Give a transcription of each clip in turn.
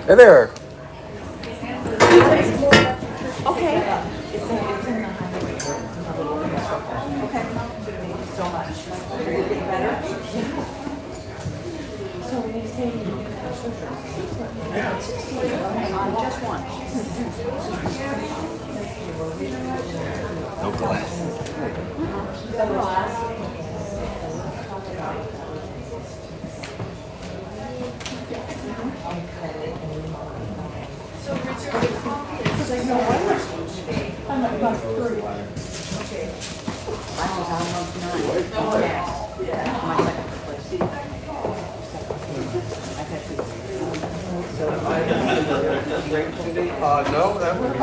Hey there. No glass. No, that would be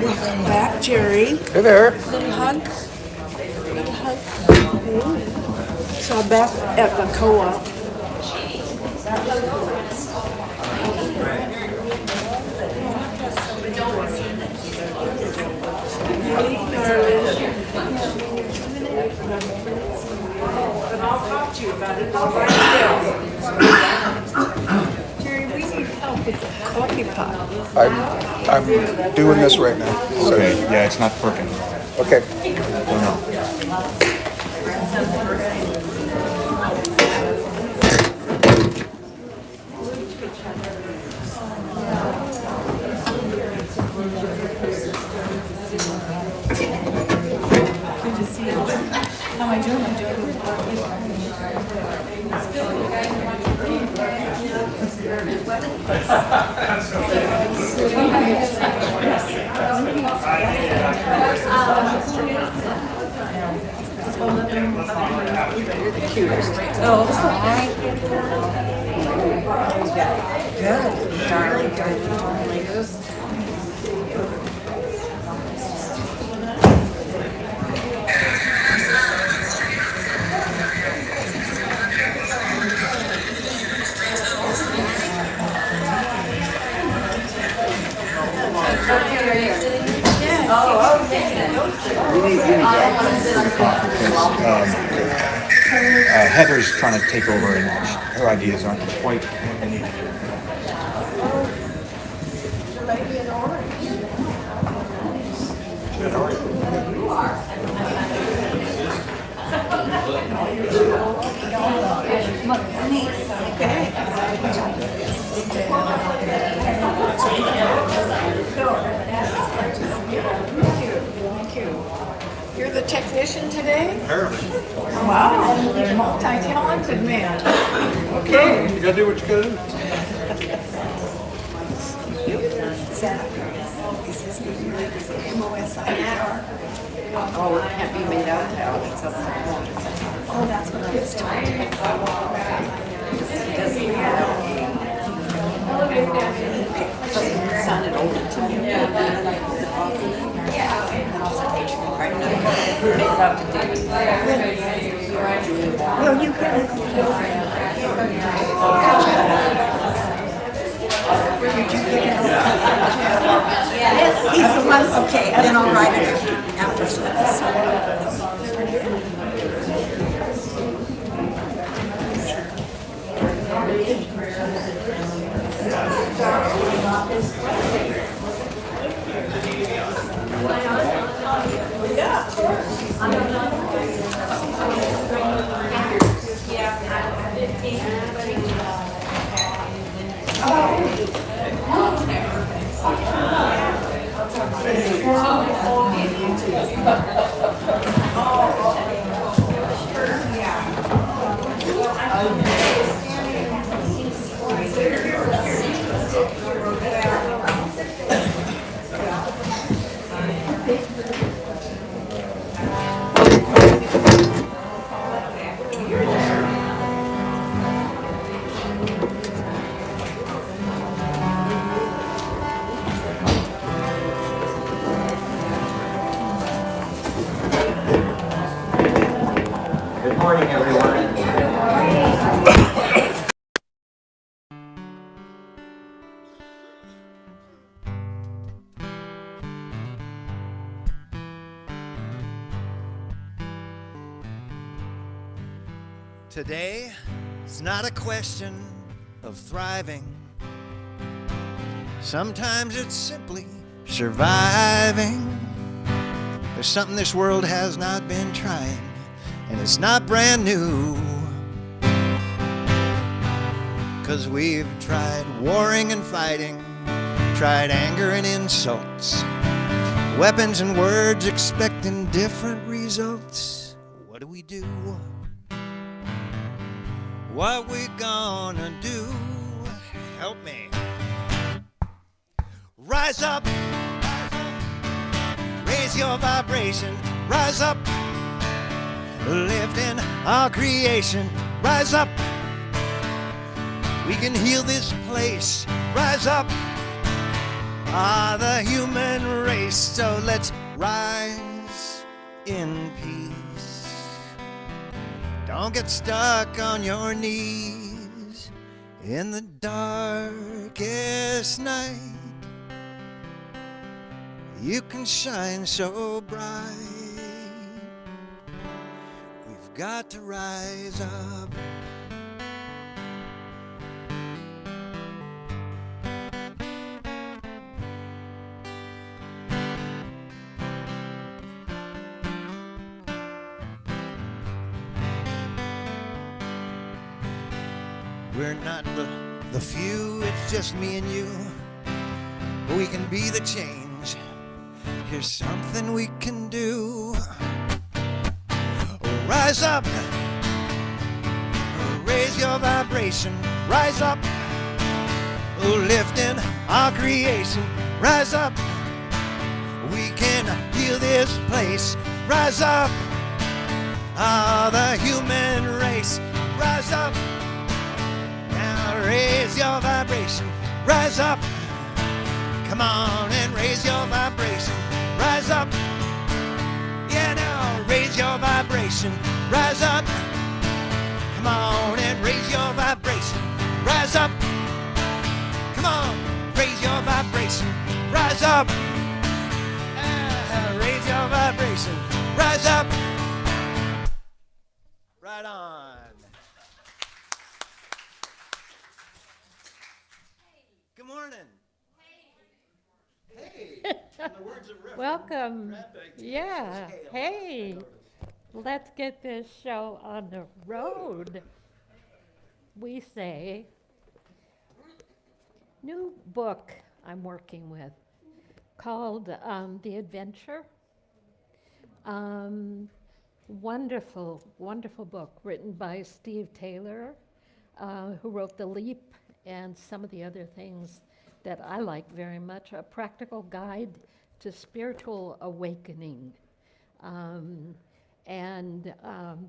Welcome back, Jerry. Hey there. Little hug. Little hug. Saw Beth at the co-op. Jerry, we need help with the coffee pot. I'm doing this right now. So, Okay, yeah, it's not working. okay. Oh, no. How am I doing? I'm doing Heather's trying to take over, and her ideas aren't quite. You're the technician today? Wow, multi-talented man. Okay. You gotta do what you gotta do. Zach, is his name right? Is it MOSIR? Oh, it can't be made out now. It's a Oh, that's what I was told. It sounded old to me. Well, you can. Yes, he's the one. Okay, and then I'll write it after service. Today, it's not a question of thriving. Sometimes it's simply surviving. There's something this world has not been trying, and it's not brand new. 'Cause we've tried warring and fighting, tried anger and insults, weapons and words expecting different results. What do we do? What we gonna do? Help me. Rise up, raise your vibration, rise up, lifting our creation, rise up. We can heal this place, rise up, the human race. So let's rise in peace. Don't get stuck on your knees in the darkest night. You can shine so bright. We've got to rise up. We're not the few, it's just me and you. But we can be the change. Here's something we can do. Rise up, raise your vibration, rise up, lifting our creation, rise up. We can heal this place, rise up, the human race, rise up. Raise your vibration, rise up. Come on and raise your vibration, rise up. Yeah, now raise your vibration, rise up. Come on and raise your vibration, rise up. Come on, raise your vibration, rise up. Raise your vibration, rise up. Right on. Good morning. Hey. In the words of Reverend Welcome. Braddock, Yeah. say Hey. Let's get this show on the road. We say, new book I'm working with called The Adventure. Wonderful, wonderful book written by Steve Taylor, who wrote The Leap and some of the other things that I like very much. A practical guide to spiritual awakening.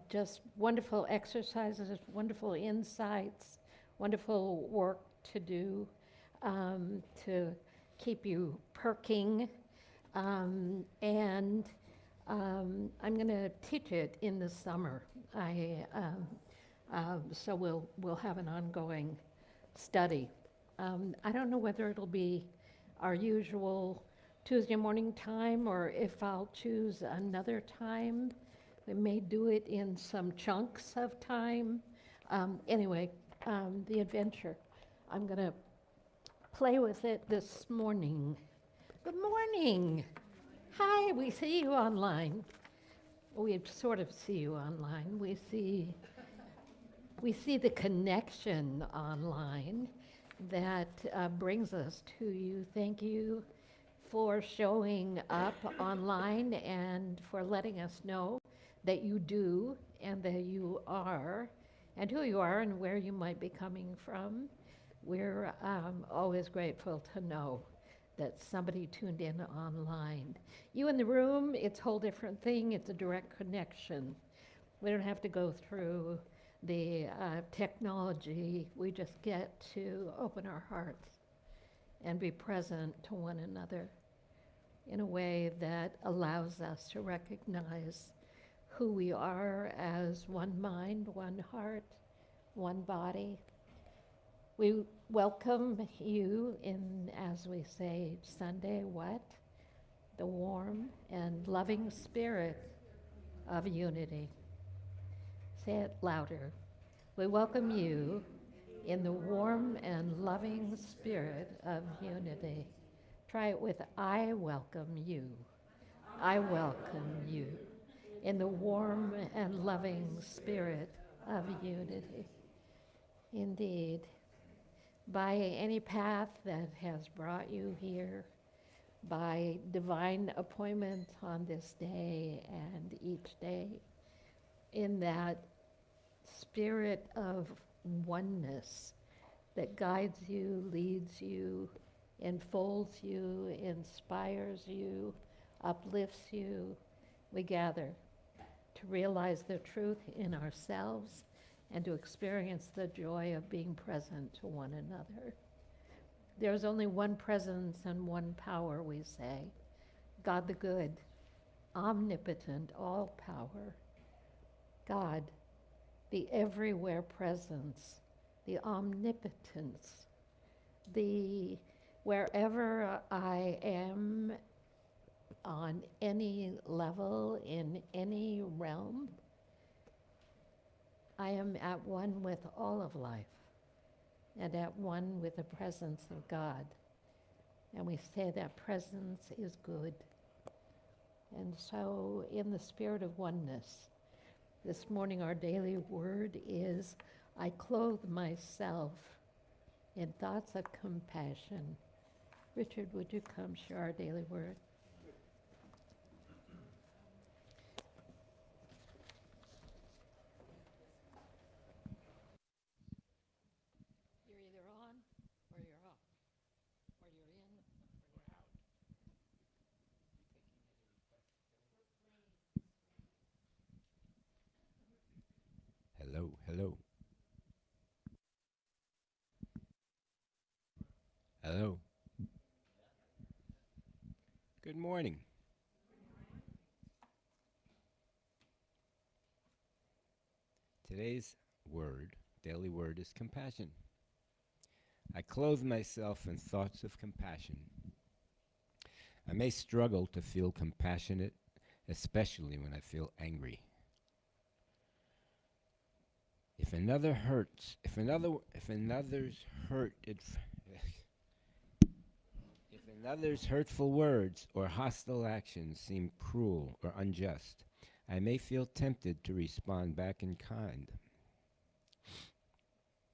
Just wonderful exercises, wonderful insights, wonderful work to do to keep you perking. I'm going to teach it in the summer. So we'll have an ongoing study. I don't know whether it'll be our usual Tuesday morning time or if I'll choose another time. We may do it in some chunks of time. Anyway, The Adventure. I'm going to play with it this morning. Good morning. Hi, we see you online. We sort of see you online. We see the connection online that brings us to you. Thank you for showing up online and for letting us know that you do and that you are and who you are and where you might be coming from. We're always grateful to know that somebody tuned in online. You in the room, it's a whole different thing. It's a direct connection. We don't have to go through the technology. We just get to open our hearts and be present to one another in a way that allows us to recognize who we are as one mind, one heart, one body. We welcome you in, as we say, Sunday, what? The warm and loving spirit of unity. Say it louder. We welcome you in the warm and loving spirit of unity. Try it with I welcome you. I welcome you in the warm and loving spirit of unity. Indeed, by any path that has brought you here, by divine appointment on this day and each day, in that spirit of oneness that guides you, leads you, enfolds you, inspires you, uplifts you, we gather to realize the truth in ourselves and to experience the joy of being present to one another. There's only one presence and one power, we say, God the good, omnipotent, all power. God, the everywhere presence, the omnipotence, the wherever I am on any level, in any realm, I am at one with all of life and at one with the presence of God. And we say that presence is good. And so in the spirit of oneness, this morning our daily word is, I clothe myself in thoughts of compassion. Richard, would you come share our daily word? You're either on or you're off, or you're in or you're out. Hello, hello. Hello. Good morning. Today's word, daily word, is compassion. I clothe myself in thoughts of compassion. I may struggle to feel compassionate, especially when I feel angry. If another's hurtful words or hostile actions seem cruel or unjust, I may feel tempted to respond back in kind.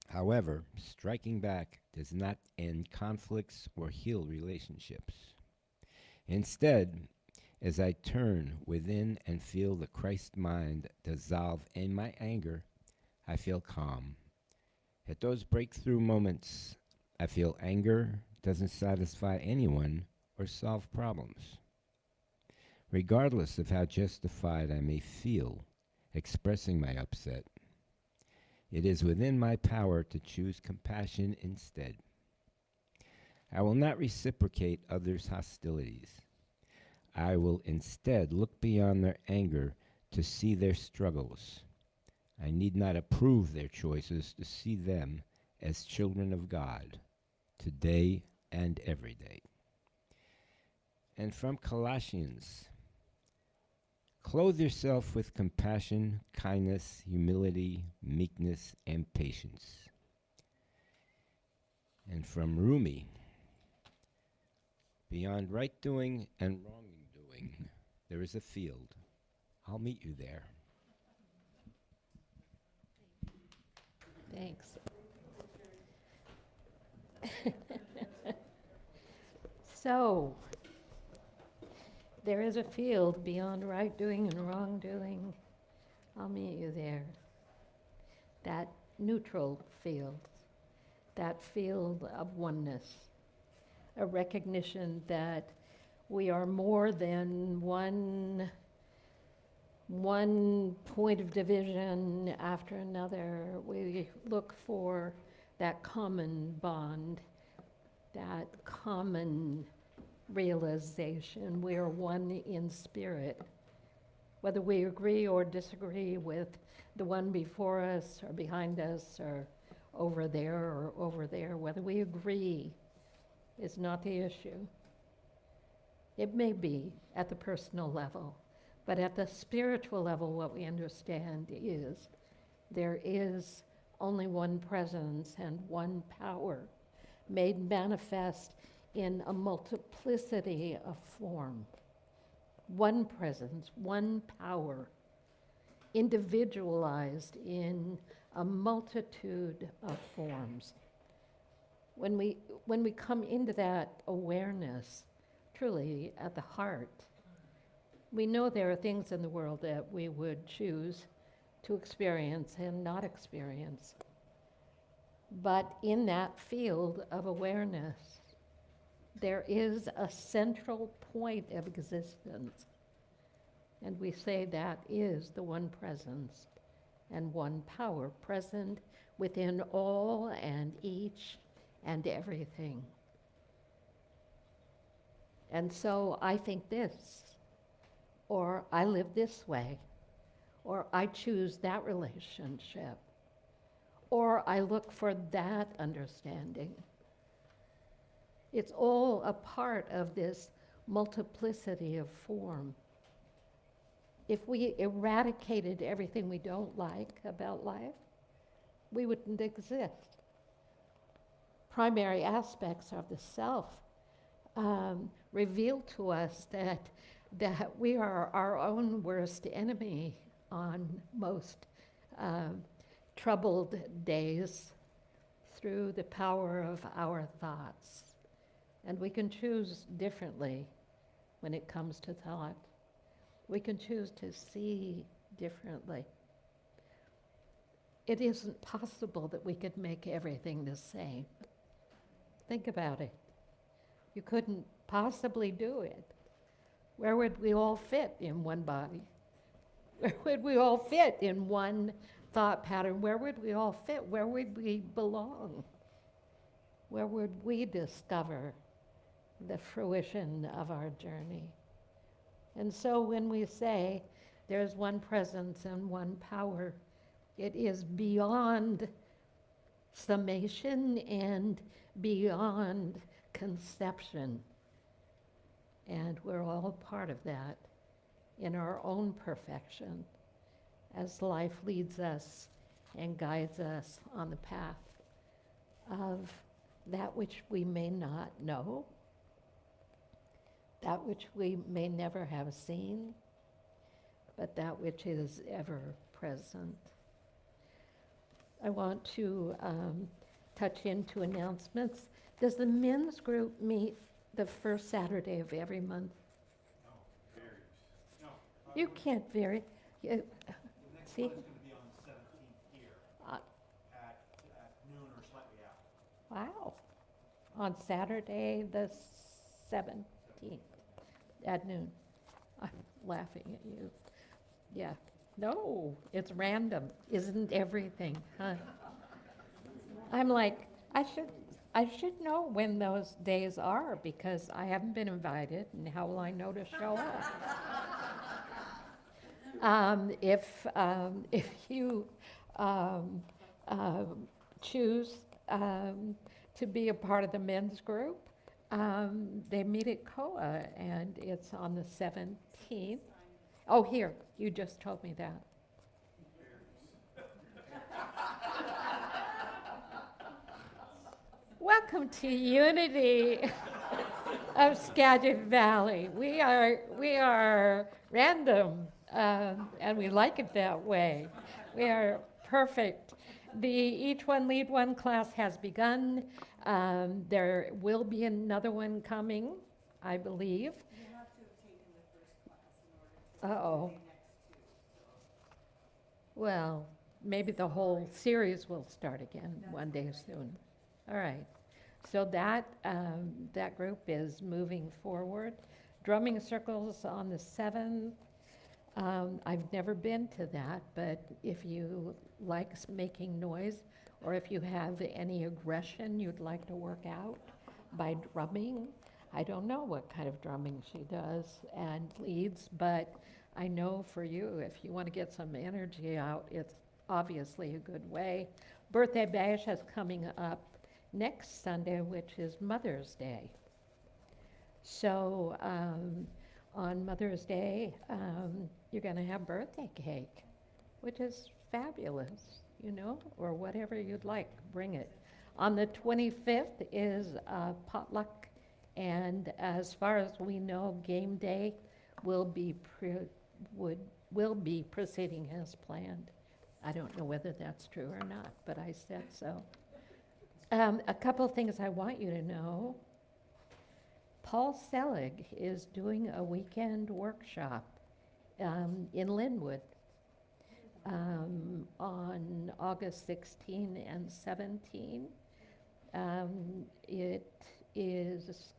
However, striking back does not end conflicts or heal relationships. Instead, as I turn within and feel the Christ mind dissolve in my anger, I feel calm. At those breakthrough moments, I feel anger doesn't satisfy anyone or solve problems. Regardless of how justified I may feel expressing my upset, it is within my power to choose compassion instead. I will not reciprocate others' hostilities. I will instead look beyond their anger to see their struggles. I need not approve their choices to see them as children of God, today and every day. And from Colossians, clothe yourself with compassion, kindness, humility, meekness, and patience. And from Rumi, beyond right doing and wrong doing, there is a field. I'll meet you there. Thanks. So, there is a field beyond right doing and wrong doing. I'll meet you there. That neutral field, that field of oneness, a recognition that we are more than one point of division after another. We look for that common bond, that common realization. We are one in spirit. Whether we agree or disagree with the one before us or behind us or over there, whether we agree is not the issue. It may be at the personal level, but at the spiritual level, what we understand is there is only one presence and one power, made manifest in a multiplicity of form. One presence, one power, individualized in a multitude of forms. When we come into that awareness, truly at the heart, we know there are things in the world that we would choose to experience and not experience. But in that field of awareness, there is a central point of existence. And we say that is the one presence and one power present within all and each and everything. And so I think this, or I live this way, or I choose that relationship, or I look for that understanding. It's all a part of this multiplicity of form. If we eradicated everything we don't like about life, we wouldn't exist. Primary aspects of the self reveal to us that we are our own worst enemy on most troubled days through the power of our thoughts. And we can choose differently when it comes to thought. We can choose to see differently. It isn't possible that we could make everything the same. Think about it. You couldn't possibly do it. Where would we all fit in one body? Where would we all fit in one thought pattern? Where would we all fit? Where would we belong? Where would we discover the fruition of our journey? And so when we say there's one presence and one power, it is beyond summation and beyond conception. And we're all part of that in our own perfection as life leads us and guides us on the path of that which we may not know, that which we may never have seen, but that which is ever present. I want to touch into announcements. Does the men's group meet the first Saturday of every month? No, varies. No. You can't vary. The next See? one is going to be on the 17th here Uh, at noon or slightly after. Wow. On Saturday, the 17th, at noon. I'm laughing at you. Yeah. No, it's random. Isn't everything, huh? I'm like, I should know when those days are because I haven't been invited, and how will I know to show up? If you choose to be a part of the men's group, they meet at COA, and it's on the 17th. Oh, here, you just told me that. Welcome to Unity of Skagit Valley. We are random, and we like it that way. We are perfect. The Each One Lead One class has begun. There will be another one coming, I believe. You have to have taken the first class in order to Uh-oh. say next to. Well, maybe the whole series will start again one day soon. All right. So that group is moving forward. Drumming circles on the 7th. I've never been to that, but if you like making noise, or if you have any aggression you'd like to work out by drumming, I don't know what kind of drumming she does and leads, but I know for you, if you want to get some energy out, it's obviously a good way. Birthday Bash is coming up next Sunday, which is Mother's Day. So on Mother's Day, you're going to have birthday cake, which is fabulous. or whatever you'd like, bring it. On the 25th is potluck, and as far as we know, game day will be proceeding as planned. I don't know whether that's true or not, but I said so. A couple of things I want you to know. Paul Selig is doing a weekend workshop in Linwood on August 16 and 17. It is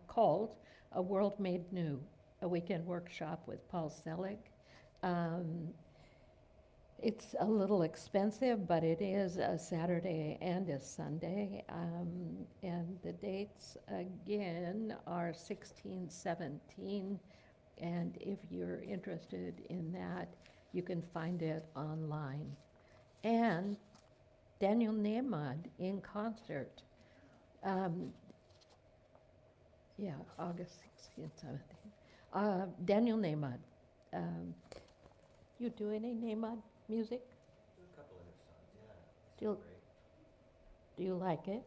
called A World Made New, a weekend workshop with Paul Selig. It's a little expensive, but it is a Saturday and a Sunday. And the dates, again, are 16, 17. And if you're interested in that, you can find it online. And Daniel Nahmad in concert. August 16, 17. Daniel Nahmad. You do any Nahmad music? A couple of his songs, yeah. Do you like it?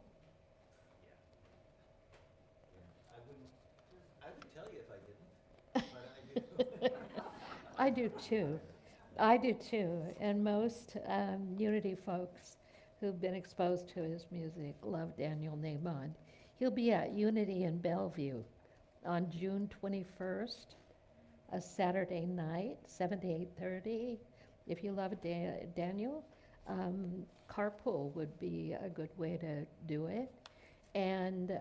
I would tell you if I didn't, but I do. I do too. And most Unity folks who've been exposed to his music love Daniel Nahmad. He'll be at Unity in Bellevue on June 21st, a Saturday night, 7 to 8:30. If you love Daniel, carpool would be a good way to do it. And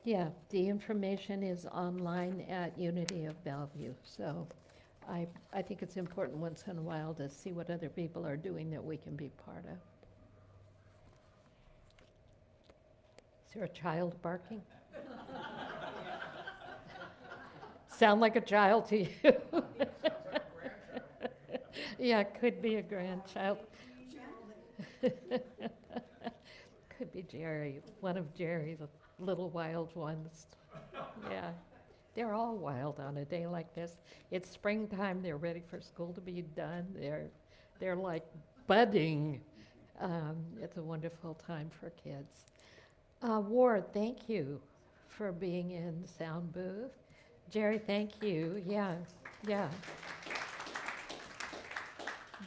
the information is online at Unity of Bellevue. So I think it's important once in a while to see what other people are doing that we can be part of. Is there a child barking? Sound like a child to you? Yeah, could be a grandchild. Could be Jerry, one of Jerry's little wild ones. Yeah, they're all wild on a day like this. It's springtime, they're ready for school to be done. They're like budding. It's a wonderful time for kids. Ward, thank you for being in the sound booth. Jerry, thank you. Yeah.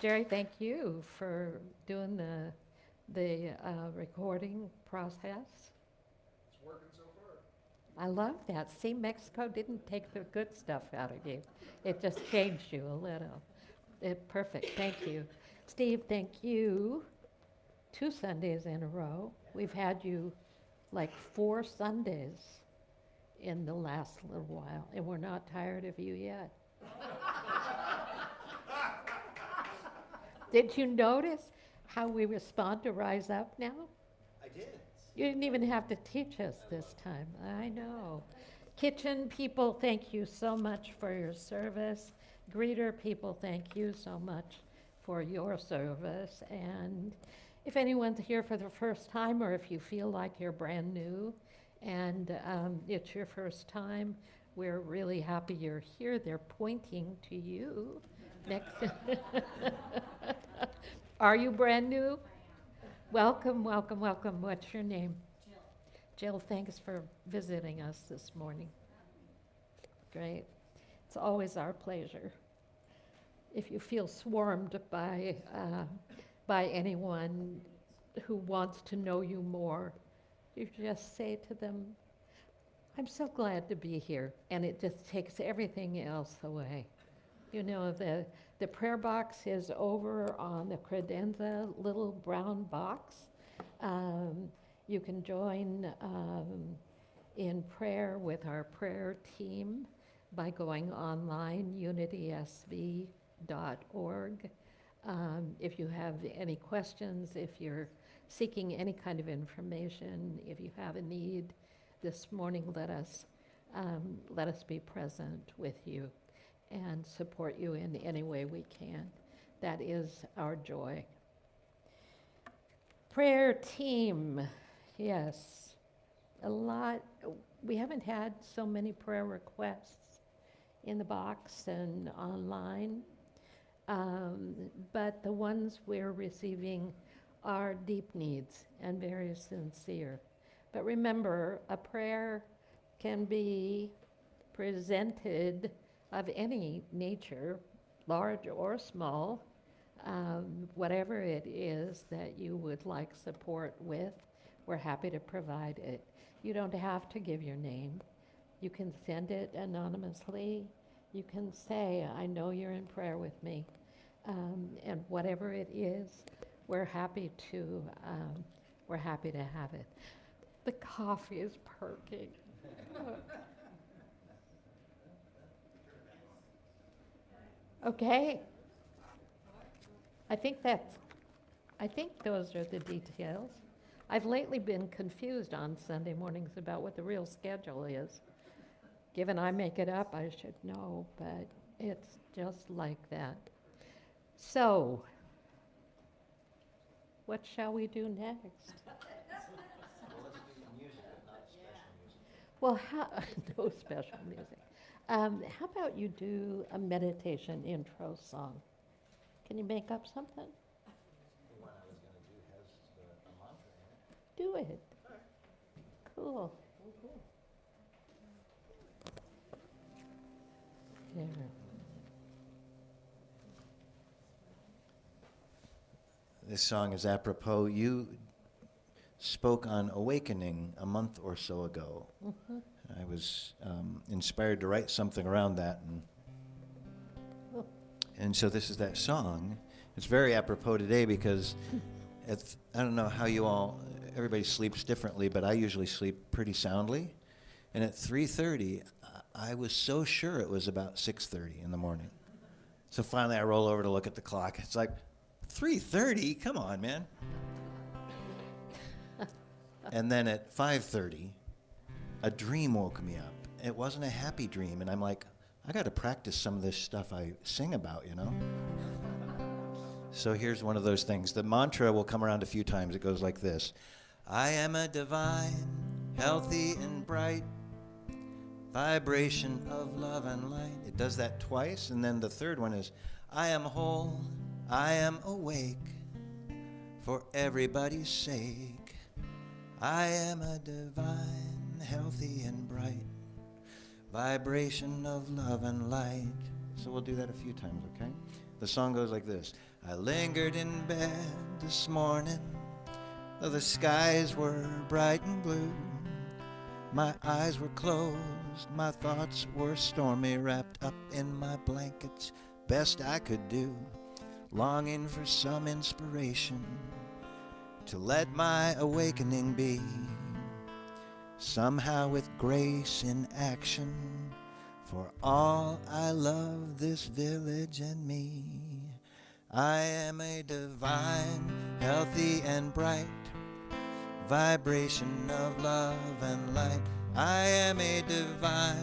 Jerry, thank you for doing the recording process. It's working so far. I love that. See, Mexico didn't take the good stuff out of you. It just changed you a little. Perfect. Thank you. Steve, thank you. 2 Sundays in a row. We've had you like 4 Sundays in the last little while, and we're not tired of you yet. Did you notice how we respond to Rise Up now? I did. You didn't even have to teach us this time. I know. Kitchen people, thank you so much for your service. Greeter people, thank you so much for your service. And if anyone's here for the first time, or if you feel like you're brand new and it's your first time, we're really happy you're here. They're pointing to you. Next. Are you brand new? Welcome. What's your name? Jill, thanks for visiting us this morning. Great. It's always our pleasure. If you feel swarmed by anyone who wants to know you more, you just say to them, I'm so glad to be here. And it just takes everything else away. You know, the prayer box is over on the credenza little brown box. You can join in prayer with our prayer team by going online, unitysv.org. If you have any questions, if you're seeking any kind of information, if you have a need this morning, let us be present with you and support you in any way we can. That is our joy. Prayer team, yes, a lot. We haven't had so many prayer requests in the box and online. But the ones we're receiving are deep needs and very sincere. But remember, a prayer can be presented of any nature, large or small, whatever it is that you would like support with, we're happy to provide it. You don't have to give your name. You can send it anonymously. You can say, I know you're in prayer with me. And whatever it is, we're happy to have it. The coffee is perking. Okay. I think those are the details. I've lately been confused on Sunday mornings about what the real schedule is. Given I make it up, I should know, but it's just like that. So, what shall we do next? Well, no special music. How about you do a meditation intro song? Can you make up something? The one I was going to do has a mantra in it. Do it. Cool. There. This song is apropos. You spoke on awakening a month or so ago. Mm-hmm. I was inspired to write something around that, and so this is that song. It's very apropos today because I don't know how everybody sleeps differently, but I usually sleep pretty soundly. And at 3:30, I was so sure it was about 6:30 in the morning. So finally I roll over to look at the clock. It's like, 3:30? Come on, man. And then at 5:30, a dream woke me up. It wasn't a happy dream, and I'm like, I got to practice some of this stuff I sing about, you know? So here's one of those things. The mantra will come around a few times. It goes like this. I am a divine, healthy and bright vibration of love and light. It does that twice, and then the third one is, I am whole, I am awake, for everybody's sake. I am a divine, healthy and bright vibration of love and light. So we'll do that a few times, okay? The song goes like this. I lingered in bed this morning, though the skies were bright and blue. My eyes were closed, my thoughts were stormy, wrapped up in my blankets, best I could do, longing for some inspiration to let my awakening be, somehow with grace in action, for all I love this village and me. I am a divine, healthy and bright vibration of love and light. I am a divine,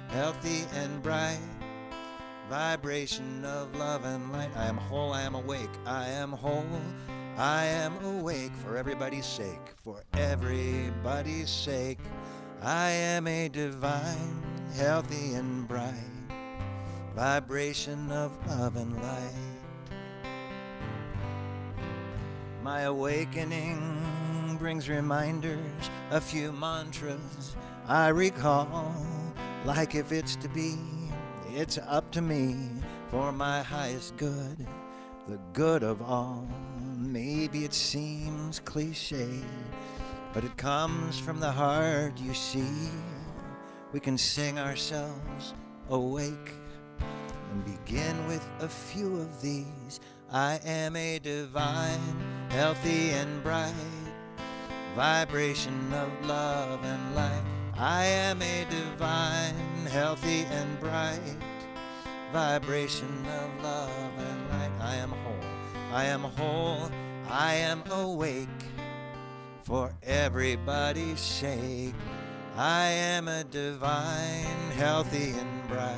healthy and bright vibration of love and light. I am whole, I am awake, I am whole, I am awake, for everybody's sake, for everybody's sake. I am a divine, healthy and bright vibration of love and light. My awakening brings reminders, a few mantras I recall, like if it's to be, it's up to me, for my highest good, the good of all. Maybe it seems cliche, but it comes from the heart, you see. We can sing ourselves awake and begin with a few of these. I am a divine, healthy and bright vibration of love and light. I am a divine, healthy and bright vibration of love and light. I am whole, I am whole, I am awake, for everybody's sake. I am a divine, healthy and bright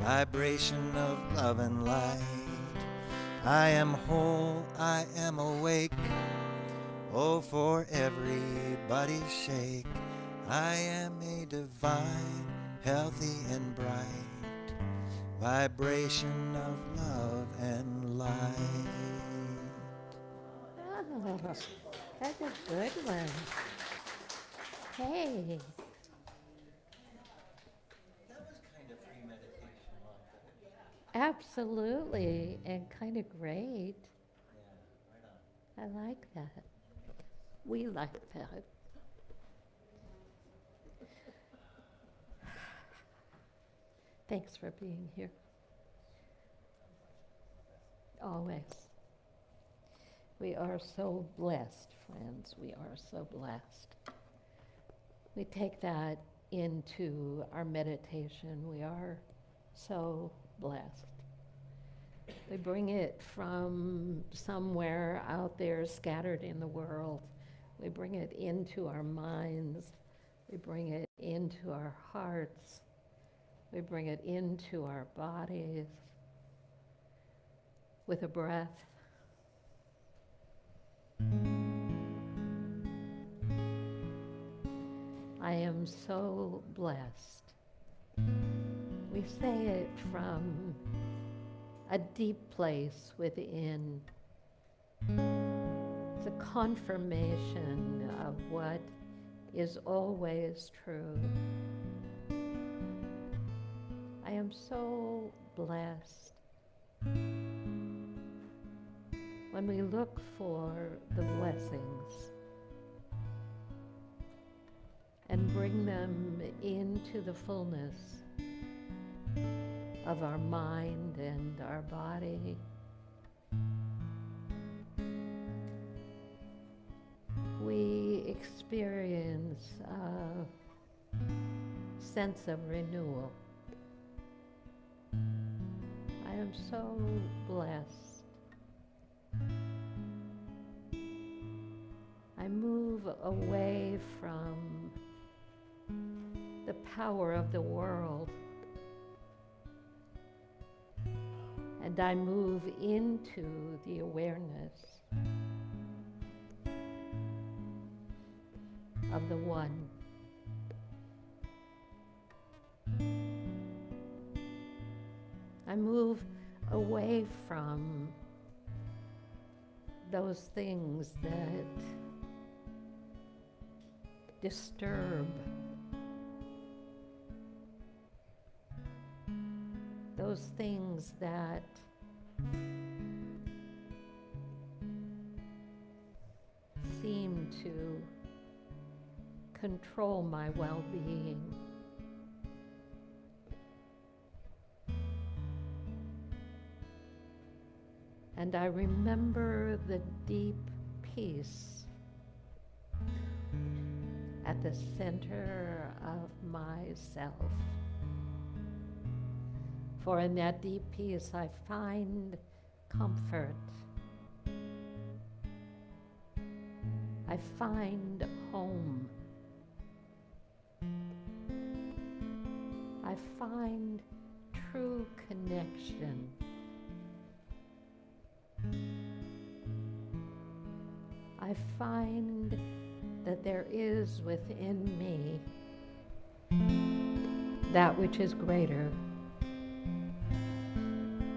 vibration of love and light. I am whole, I am awake, oh, for everybody's sake. I am a divine, healthy and bright vibration of love and light. Oh, that's a good one. Hey. That was kind of premeditation, wasn't it? Absolutely, and kind of great. Yeah, right on. I like that. We like that. Thanks for being here. Always. We are so blessed, friends. We are so blessed. We take that into our meditation. We are so blessed. We bring it from somewhere out there scattered in the world. We bring it into our minds. We bring it into our hearts. We bring it into our bodies with a breath. I am so blessed. We say it from a deep place within. It's a confirmation of what is always true. I am so blessed. When we look for the blessings and bring them into the fullness of our mind and our body, we experience a sense of renewal. I am so blessed. I move away from the power of the world, and I move into the awareness of the One. I move away from those things that disturb, those things that seem to control my well-being. And I remember the deep peace at the center of myself. For in that deep peace I find comfort. I find home. I find true connection. I find that there is within me that which is greater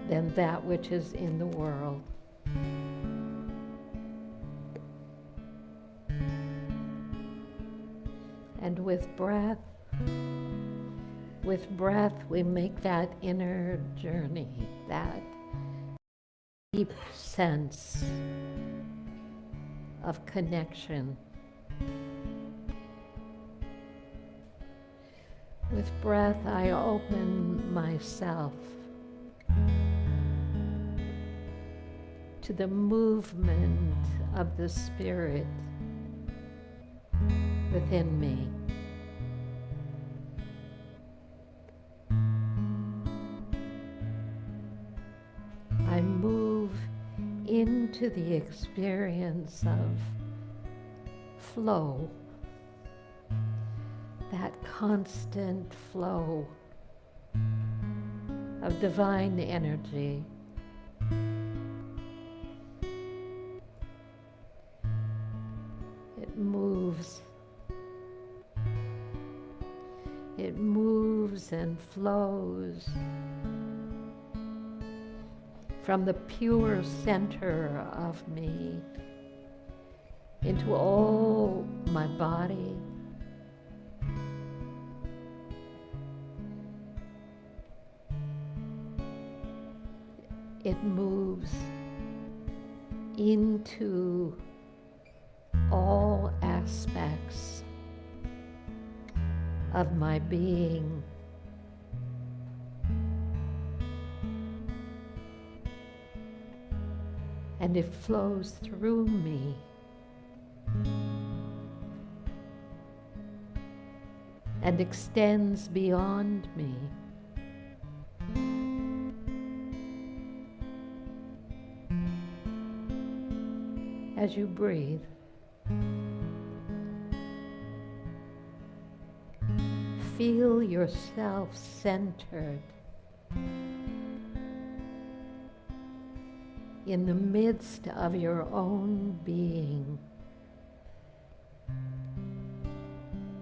than that which is in the world. And with breath, we make that inner journey, that deep sense of connection. With breath, I open myself to the movement of the Spirit within me. I move into the experience of flow, that constant flow of divine energy. It moves. It moves and flows from the pure center of me into all my body. It moves into all aspects of my being. And it flows through me. And extends beyond me. As you breathe, feel yourself centered in the midst of your own being,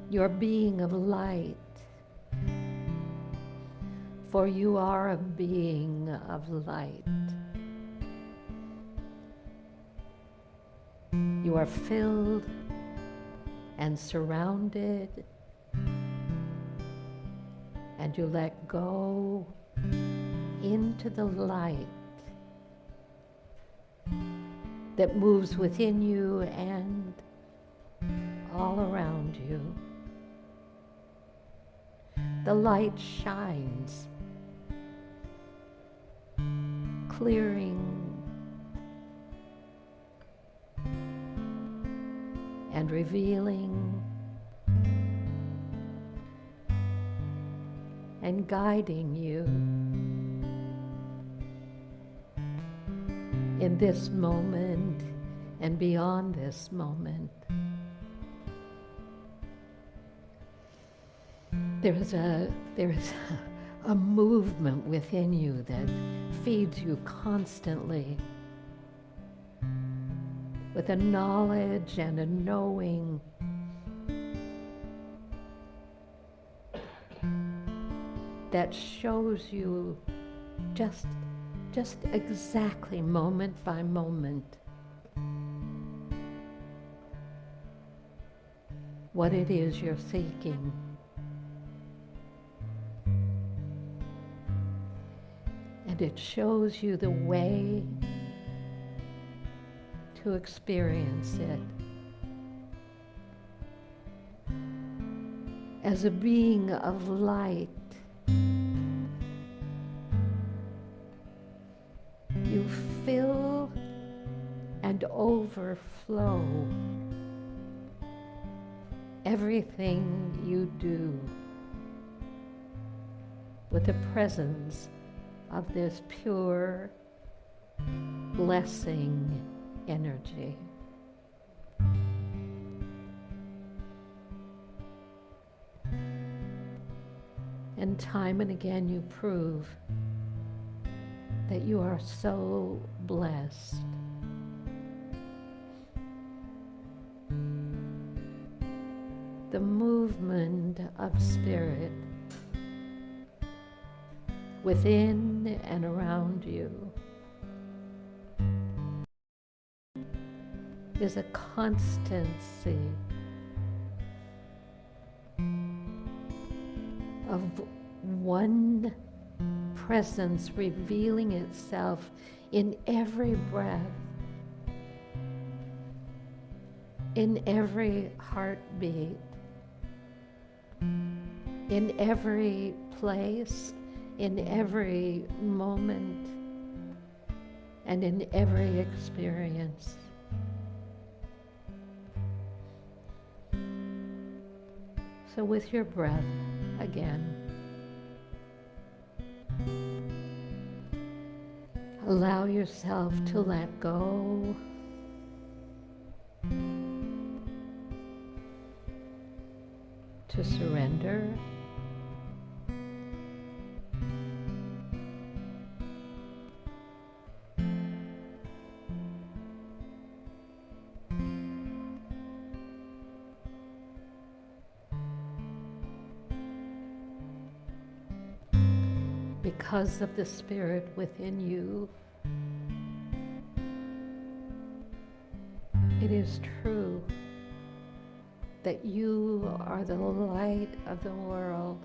your being of light, for you are a being of light. You are filled and surrounded, and you let go into the light that moves within you and all around you. The light shines, clearing and revealing and guiding you in this moment and beyond this moment. There is a movement within you that feeds you constantly with a knowledge and a knowing that shows you just exactly moment by moment what it is you're seeking. And it shows you the way to experience it as a being of light. You fill and overflow everything you do with the presence of this pure blessing energy. And time and again you prove that you are so blessed. The movement of spirit within and around you is a constancy of one presence revealing itself in every breath, in every heartbeat, in every place, in every moment, and in every experience. So with your breath again, allow yourself to let go, to surrender, because of the spirit within you, it is true that you are the light of the world,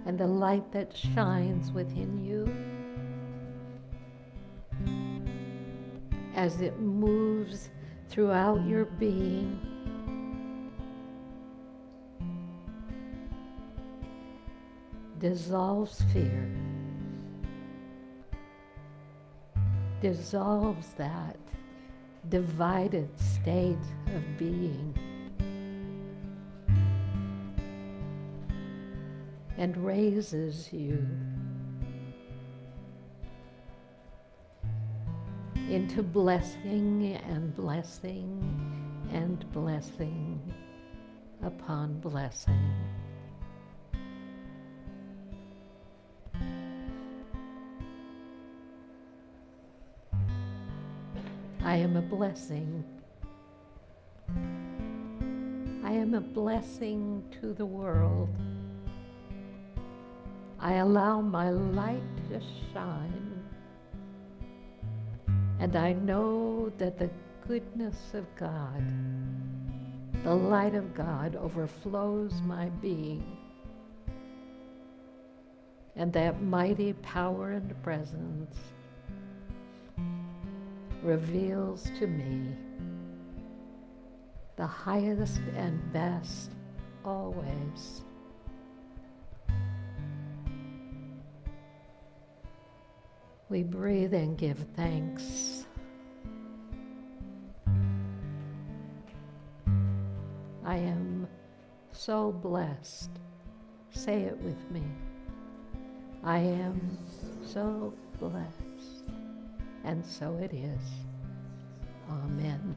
and the light that shines within you as it moves throughout your being dissolves fear, dissolves that divided state of being, and raises you into blessing and blessing and blessing upon blessing. I am a blessing. I am a blessing to the world. I allow my light to shine, and I know that the goodness of God, the light of God, overflows my being, and that mighty power and presence reveals to me the highest and best always. We breathe and give thanks. I am so blessed. Say it with me. I am so blessed. And so it is. Amen.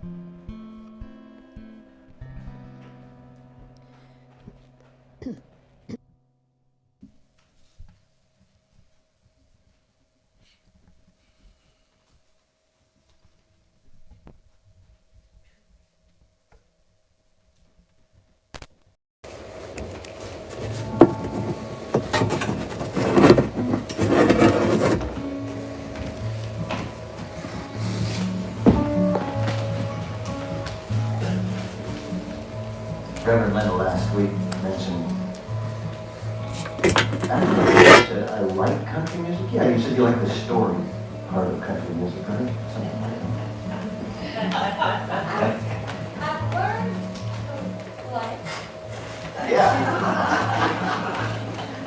Reverend Linda last week mentioned, I don't know if you said I like country music. Yeah, you said you like the story part of country music, right? Something like that. I've learned to like. Yeah.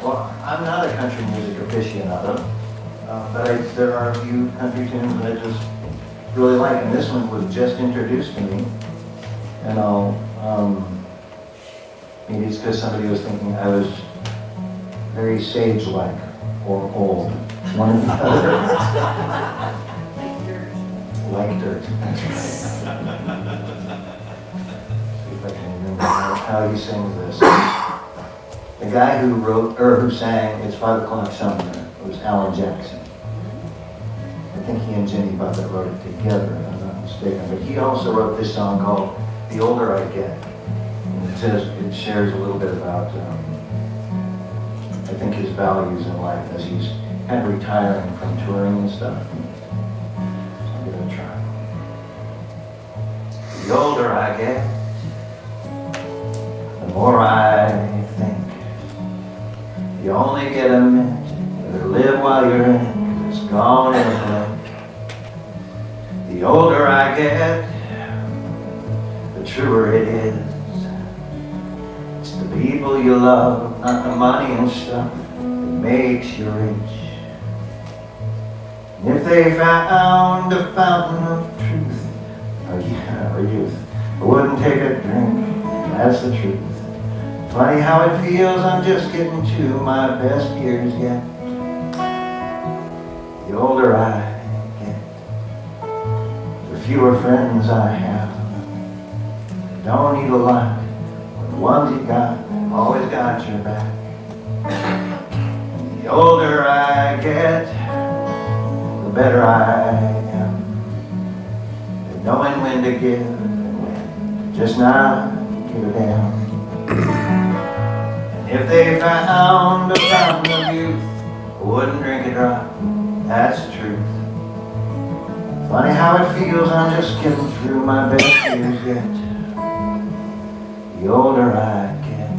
Well, I'm not a country music aficionado, but there are a few country tunes that I just really like, and this one was just introduced to me, and maybe it's because somebody was thinking I was very sage-like or old. One or the other. Like dirt. See if I can remember how he sings this. The guy who wrote, or who sang It's 5 O'Clock Somewhere was Alan Jackson. I think he and Jenny Buffett wrote it together, if I'm not mistaken. But he also wrote this song called The Older I Get. It shares a little bit about, I think, his values in life as he's kind of retiring from touring and stuff. So I'll give it a try. The older I get, the more I think. You only get a minute, better live while you're in it, 'cause it's gone in a blink. The older I get, the truer it is. The people you love, not the money and stuff that makes you rich. And if they found a fountain of truth, or youth, I wouldn't take a drink, that's the truth. Funny how it feels, I'm just getting to my best years yet. The older I get, the fewer friends I have. Don't need a lot. The ones you got, always got your back. The older I get, the better I am at knowing when to give and when just not give a damn. And if they found a fountain of youth, I wouldn't drink a drop, that's the truth. Funny how it feels, I'm just getting through my best years yet. The older I get.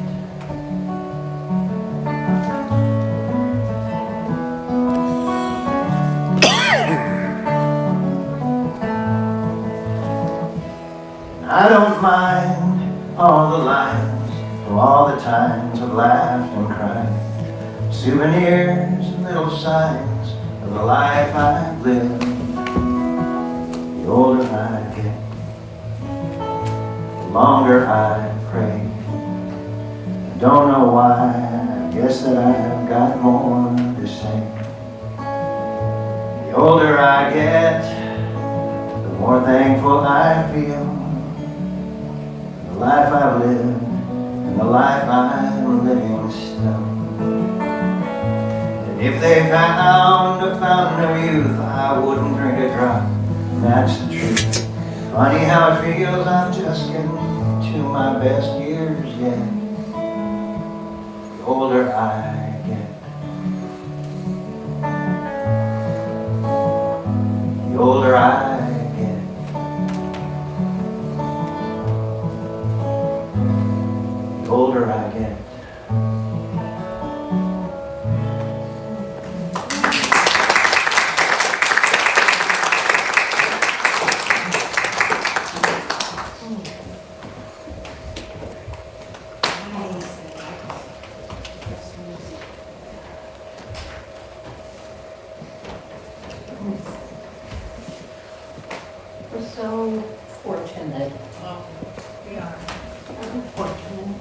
I don't mind all the lines from all the times I've laughed and cried. Souvenirs and little signs of the life I've lived. The older I get, the longer I pray. I don't know why, I guess that I've got more to say. The older I get, the more thankful I feel. The life I've lived and the life I'm living still. And if they found a fountain of youth, I wouldn't drink a drop. That's the truth. Funny how it feels, I'm just getting to my best years yet. The older I get, the older I get, the older I get. We're so fortunate. We are. I'm fortunate.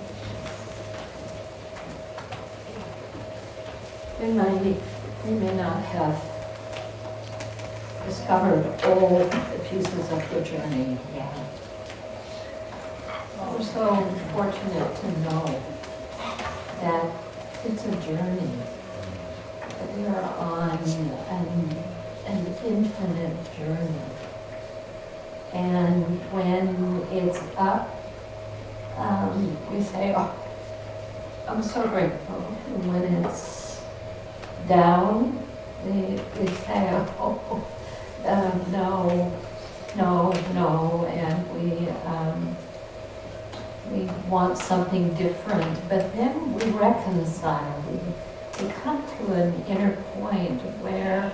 We may not have discovered all the pieces of the journey yet. We're so fortunate to know that it's a journey, that we are on an infinite journey. And when it's up, we say, oh, I'm so grateful. And when it's down, we say, oh, no, and we want something different. But then we reconcile. We come to an inner point where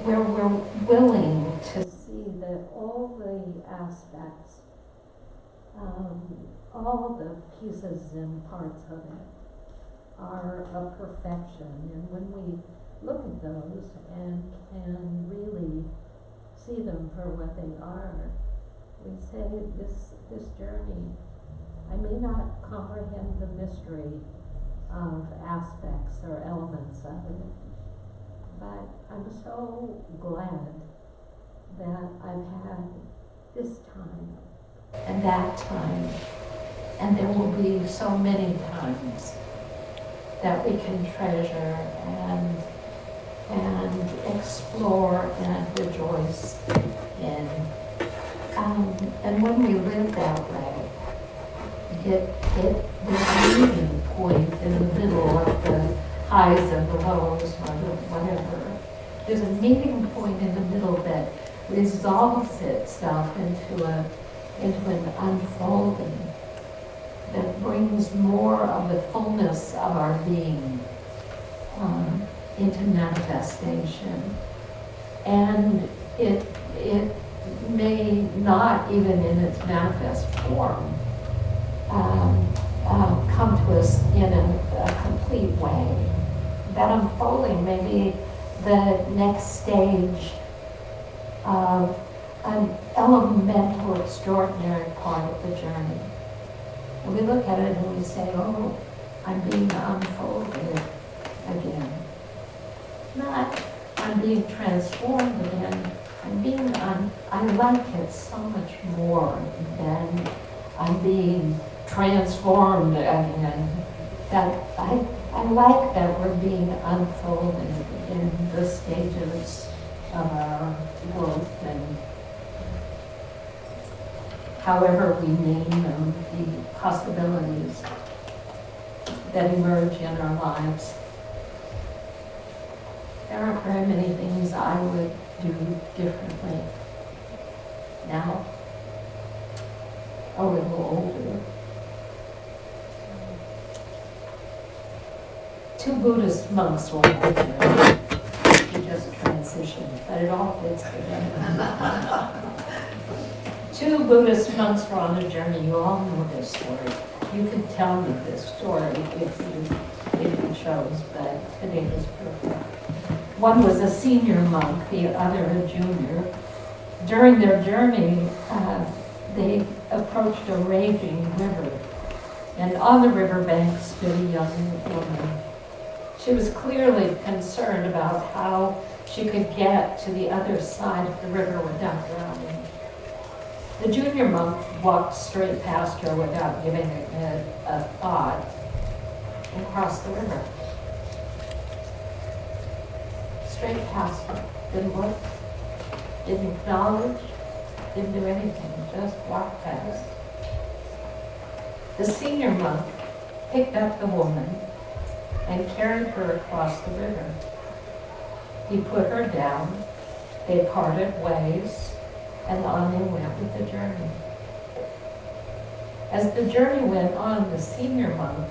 we're willing to see that all the aspects, all the pieces and parts of it are a perfection. And when we look at those and can really see them for what they are, we say this journey, I may not comprehend the mystery of aspects or elements of it, but I'm so glad that I've had this time and that time, and there will be so many times that we can treasure and explore and rejoice in. And when we live that way, there's a meeting point in the middle of the highs and the lows, or whatever. There's a meeting point in the middle that resolves itself into an unfolding that brings more of the fullness of our being into manifestation. And it may not, even in its manifest form, come to us in a complete way. That unfolding may be the next stage of an elemental, extraordinary part of the journey. And we look at it and we say, oh, I'm being unfolded again. Not I'm being transformed again. I like it so much more than I'm being transformed again. That I like that we're being unfolded in the stages of our growth, and however we name them, the possibilities that emerge in our lives. There aren't very many things I would do differently now. A little older. Two Buddhist monks were with me. We just transitioned, but it all fits together. Two Buddhist monks were on a journey. You all know this story. You could tell me this story if you chose, but today was perfect. One was a senior monk, the other a junior. During their journey, they approached a raging river, and on the riverbank stood a young woman. She was clearly concerned about how she could get to the other side of the river without drowning. The junior monk walked straight past her without giving it a thought and crossed the river. Straight past her, didn't look, didn't acknowledge, didn't do anything, just walked past. The senior monk picked up the woman and carried her across the river. He put her down, they parted ways, and on they went with the journey. As the journey went on, the senior monk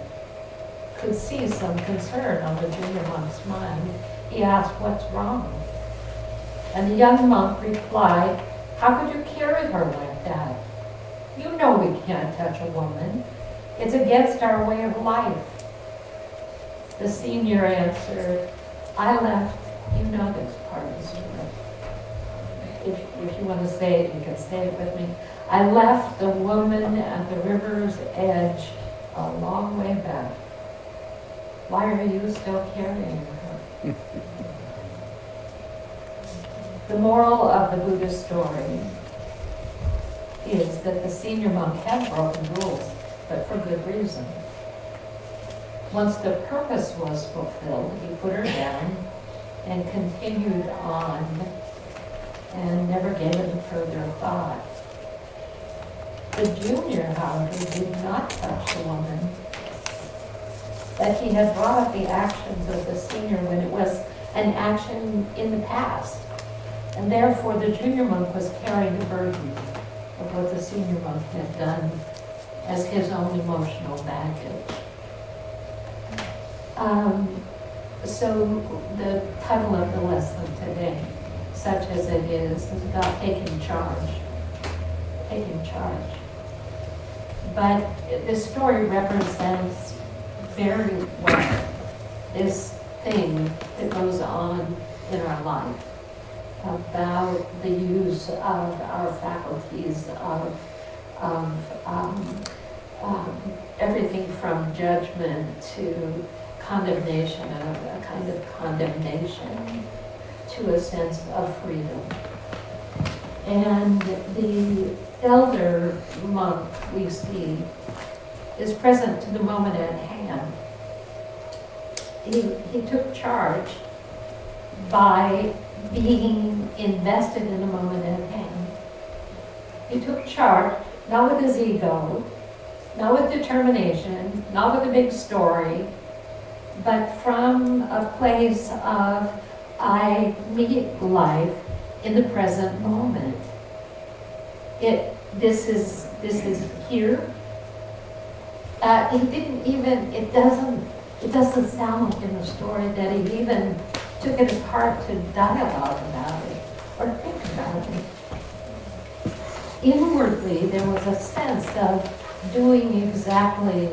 could see some concern on the junior monk's mind. He asked, "What's wrong?" And the young monk replied, "How could you carry her like that? You know we can't touch a woman. It's against our way of life." The senior answered, "I left," you know this part is if you want to say it, you can say it with me. "I left the woman at the river's edge a long way back. Why are you still carrying her?" The moral of the Buddhist story is that the senior monk had broken rules, but for good reason. Once the purpose was fulfilled, he put her down and continued on and never gave it a further thought. The junior, however, did not touch the woman, but he had brought up the actions of the senior when it was an action in the past. And therefore, the junior monk was carrying the burden of what the senior monk had done as his own emotional baggage. So the title of the lesson today, such as it is about taking charge. Taking charge. But this story represents very well this thing that goes on in our life about the use of our faculties of everything from judgment to condemnation, a kind of condemnation to a sense of freedom. And the elder monk we see is present to the moment at hand. He took charge by being invested in the moment at hand. He took charge not with his ego, not with determination, not with a big story, but from a place of I meet life in the present moment. This is here. He didn't even. It doesn't sound like in the story that he even took it apart to dialogue about it or think about it. Inwardly, there was a sense of doing exactly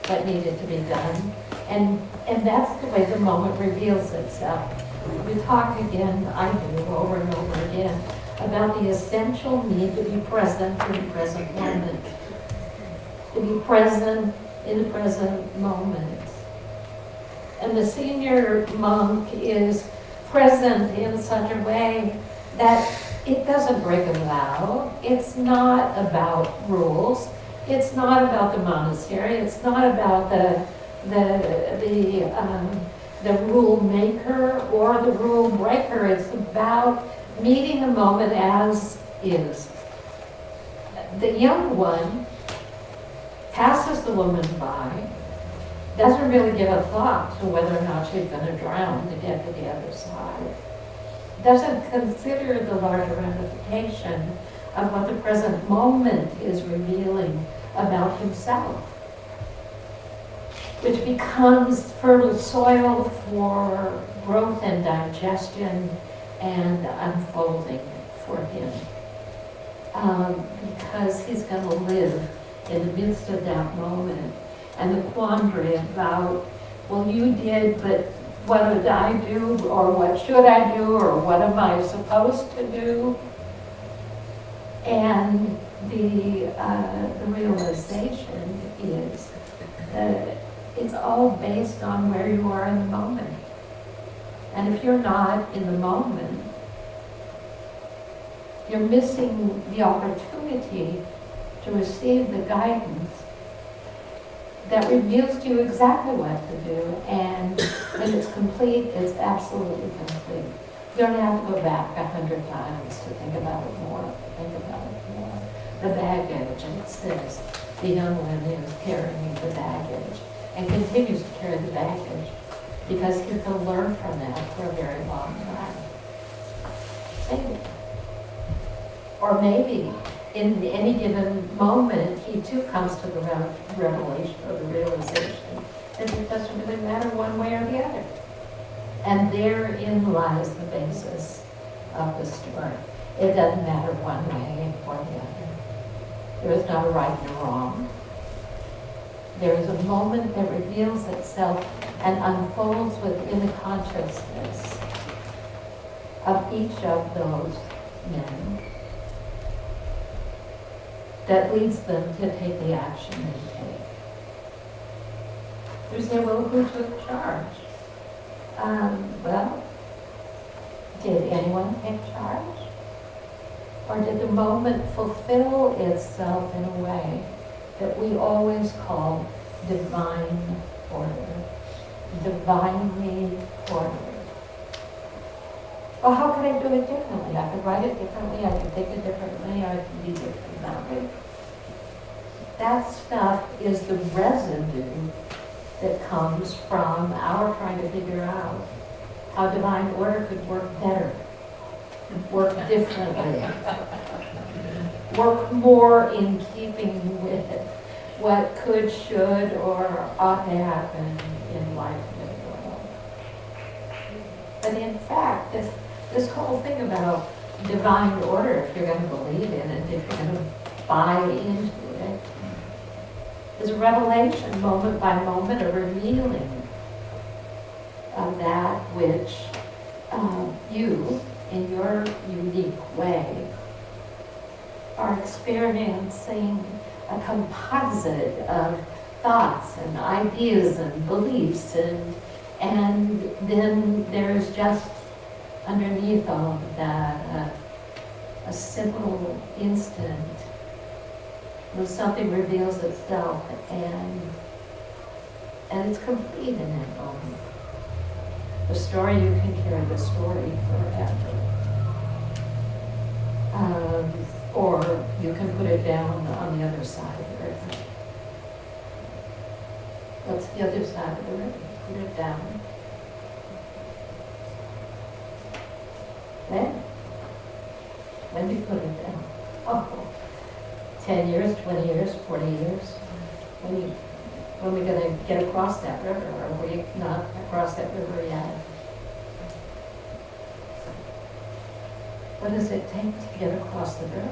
what needed to be done, and that's the way the moment reveals itself. We talk again, I do, over and over again, about the essential need to be present in the present moment. To be present in the present moment. And the senior monk is present in such a way that it doesn't break a vow. It's not about rules. It's not about the monastery. It's not about the rule maker or the rule breaker. It's about meeting the moment as is. The young one passes the woman by, doesn't really give a thought to whether or not she's going to drown to get to the other side. Doesn't consider the larger ramification of what the present moment is revealing about himself, which becomes fertile soil for growth and digestion and unfolding for him. Because he's going to live in the midst of that moment. And the quandary about, well, you did, but what did I do, or what should I do, or what am I supposed to do? And the realization is that it's all based on where you are in the moment. And if you're not in the moment, you're missing the opportunity to receive the guidance that reveals to you exactly what to do, and when it's complete, it's absolutely complete. You don't have to go back 100 times to think about it more, The baggage, and it says the young one is carrying the baggage and continues to carry the baggage because he can learn from that for a very long time. Maybe. Or maybe in any given moment, he too comes to the revelation or the realization that it doesn't really matter one way or the other. And therein lies the basis of the story. It doesn't matter one way or the other. There is not a right and a wrong. There is a moment that reveals itself and unfolds within the consciousness of each of those men that leads them to take the action they take. You say, well, who took charge? Well, did anyone take charge? Or did the moment fulfill itself in a way that we always call divine order? Divinely ordered. Well, how could I do it differently? I could write it differently, I could think it differently, I could be different about it. That stuff is the residue that comes from our trying to figure out how divine order could work better, work differently, work more in keeping with what could, should, or ought to happen in life and in the world. But in fact, this whole thing about divine order, if you're going to believe in it, if you're going to buy into it, is a revelation, moment by moment, a revealing of that which you, in your unique way, are experiencing a composite of thoughts and ideas and beliefs, and then there's just underneath all of that a simple instant when something reveals itself, and it's complete in that moment. The story, you can carry the story forever. Or you can put it down on the other side of the river. What's the other side of the river? Put it down. When do you put it down? Oh, 10 years, 20 years, 40 years? When are we going to get across that river? Or are we not across that river yet? What does it take to get across the river?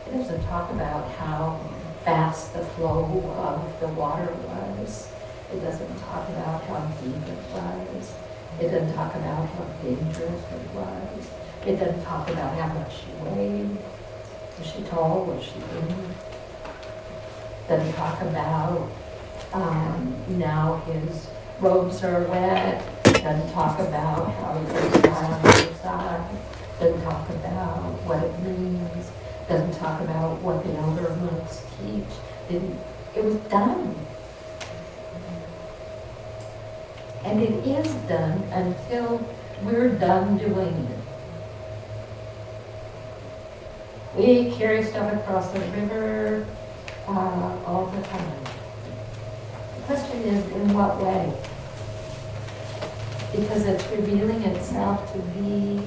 It doesn't talk about how fast the flow of the water was. It doesn't talk about how deep it was. It doesn't talk about how dangerous it was. It doesn't talk about how much she weighed. Was she tall? Was she thin? Doesn't talk about now his robes are wet. Doesn't talk about how he goes down on the other side. Doesn't talk about what it means. Doesn't talk about what the elder monks teach. It was done. And it is done until we're done doing it. We carry stuff across the river all the time. question is, in what way? Because it's revealing itself to be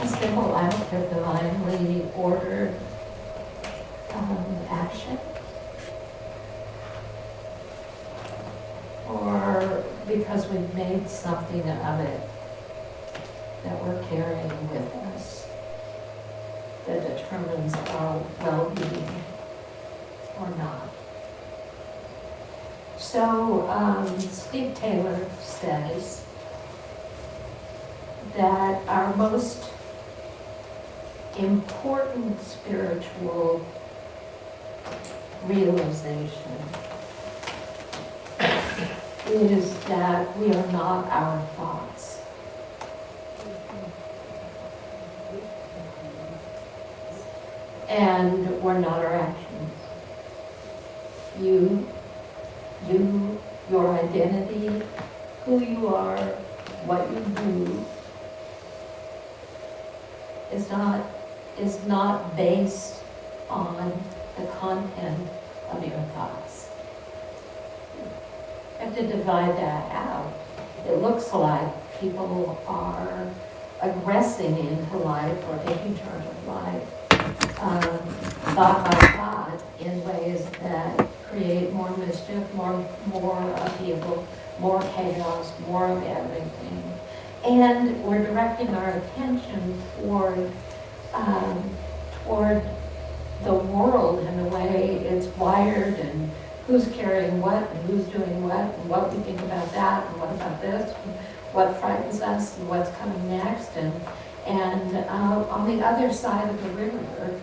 a simple act of divinely ordered action? Or because we've made something of it that we're carrying with us that determines our well-being or not? So Steve Taylor says that our most important spiritual realization is that we are not our thoughts. And we're not our actions. You, your identity, who you are, what you do, is not based on the content of your thoughts. You have to divide that out. It looks like people are aggressing into life or taking charge of life, thought by thought, in ways that create more mischief, more upheaval, more chaos, more of everything. And we're directing our attention toward the world and the way it's wired, and who's carrying what, and who's doing what, and what we think about that, and what about this, and what frightens us, and what's coming next. And on the other side of the river,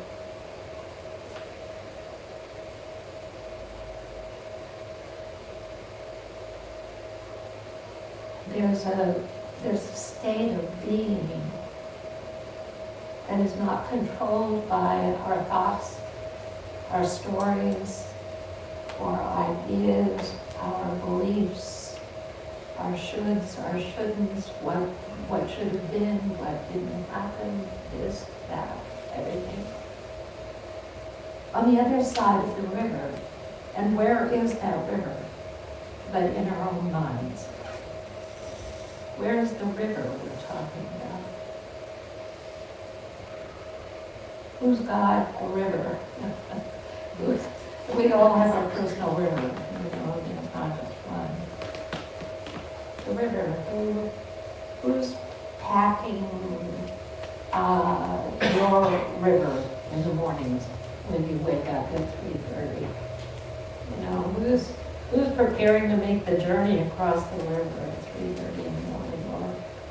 there's a state of being that is not controlled by our thoughts, our stories, our ideas, our beliefs, our shoulds, our shouldn'ts, what should have been, what didn't happen, this, that, everything. On the other side of the river, and where is that river? But in our own minds. Where is the river we're talking about? Who's got a river? We all have our personal river, it's not just one. The river, who's packing your river in the mornings when you wake up at 3:30? Who's preparing to make the journey across the river at 3:30 in the morning, or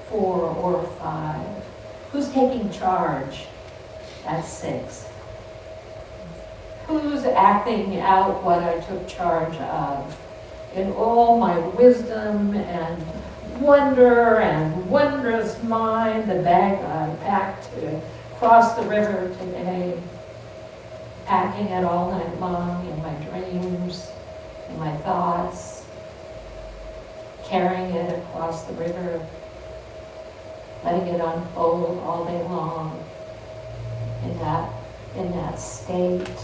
4 or 5? Who's taking charge at 6? Who's acting out what I took charge of in all my wisdom and wonder and wondrous mind, the bag I packed to cross the river today, packing it all night long in my dreams, in my thoughts, carrying it across the river, letting it unfold all day long in that state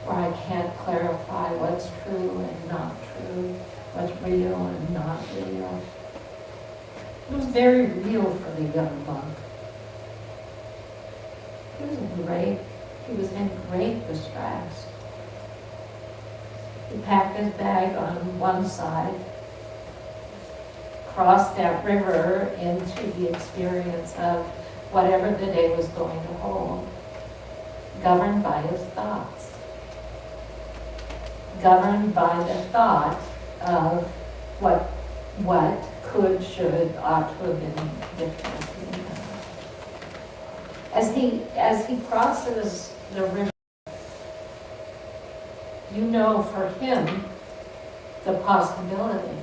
where I can't clarify what's true and not true, what's real and not real. It was very real for the young monk. He was in great distress. He packed his bag on one side, crossed that river into the experience of whatever the day was going to hold, governed by his thoughts. Governed by the thought of what could, should, ought to have been different. As he crosses the river, for him the possibility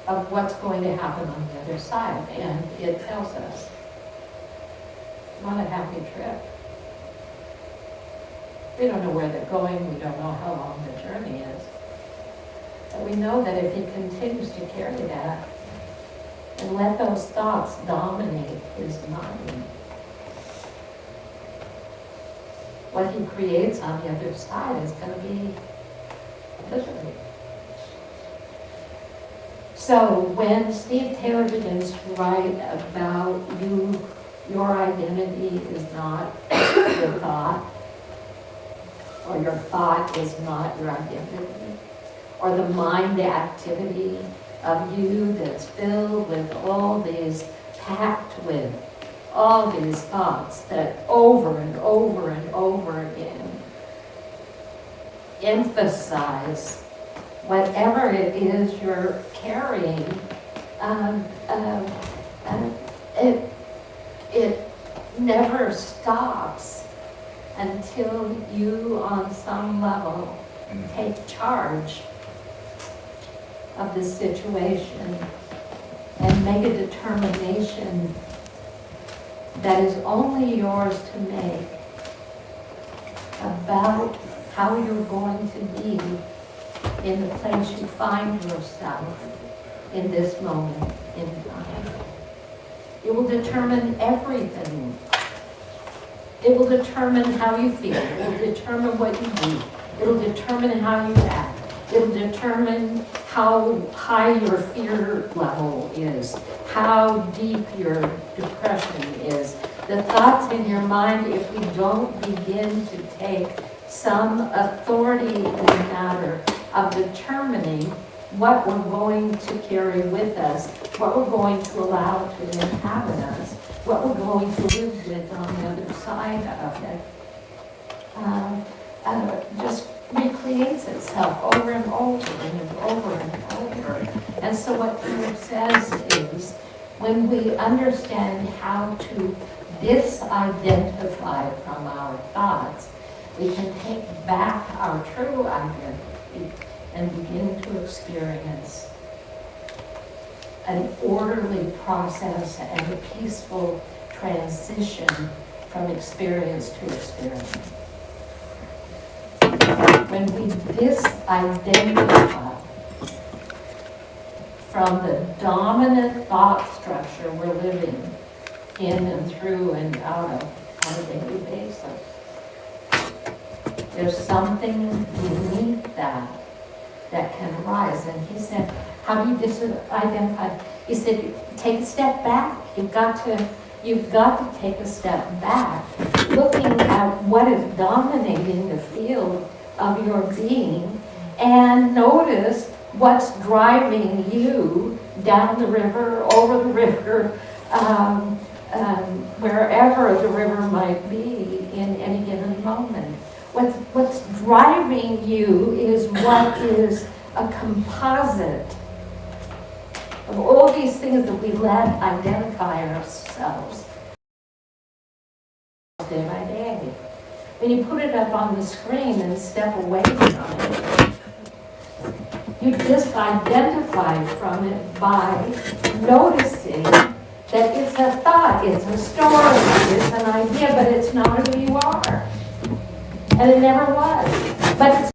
of what's going to happen on the other side, and it tells us it's not a happy trip. We don't know where they're going, we don't know how long the journey is. But we know that if he continues to carry that and let those thoughts dominate his mind, what he creates on the other side is going to be misery. So when Steve Taylor begins to write about your identity is not your thought, or your thought is not your identity, or the mind activity of you that's filled with all these, packed with all these thoughts that over and over and over again emphasize whatever it is you're carrying, it never stops until you, on some level, take charge of the situation and make a determination that is only yours to make about how you're going to be in the place you find yourself in this moment in time. It will determine everything. It will determine how you feel. It will determine what you do. It will determine how you act. It will determine how high your fear level is, how deep your depression is. The thoughts in your mind, if we don't begin to take some authority in the matter of determining what we're going to carry with us, what we're going to allow to inhabit us, what we're going to live with on the other side of it, just recreates itself over and over and over and over. And so what Peter says is, when we understand how to disidentify from our thoughts, we can take back our true identity and begin to experience an orderly process and a peaceful transition from experience to experience. When we disidentify from the dominant thought structure we're living in and through and out of on a daily basis, there's something beneath that can arise. And he said, how do you disidentify? He said, take a step back. You've got to take a step back, looking at what is dominating the field of your being, and notice what's driving you down the river, over the river, wherever the river might be in any given moment. What's driving you is what is a composite of all these things that we let identify ourselves day by day. When you put it up on the screen and step away from it, you disidentify from it by noticing that it's a thought, it's a story, it's an idea, but it's not who you are. And it never was. But it's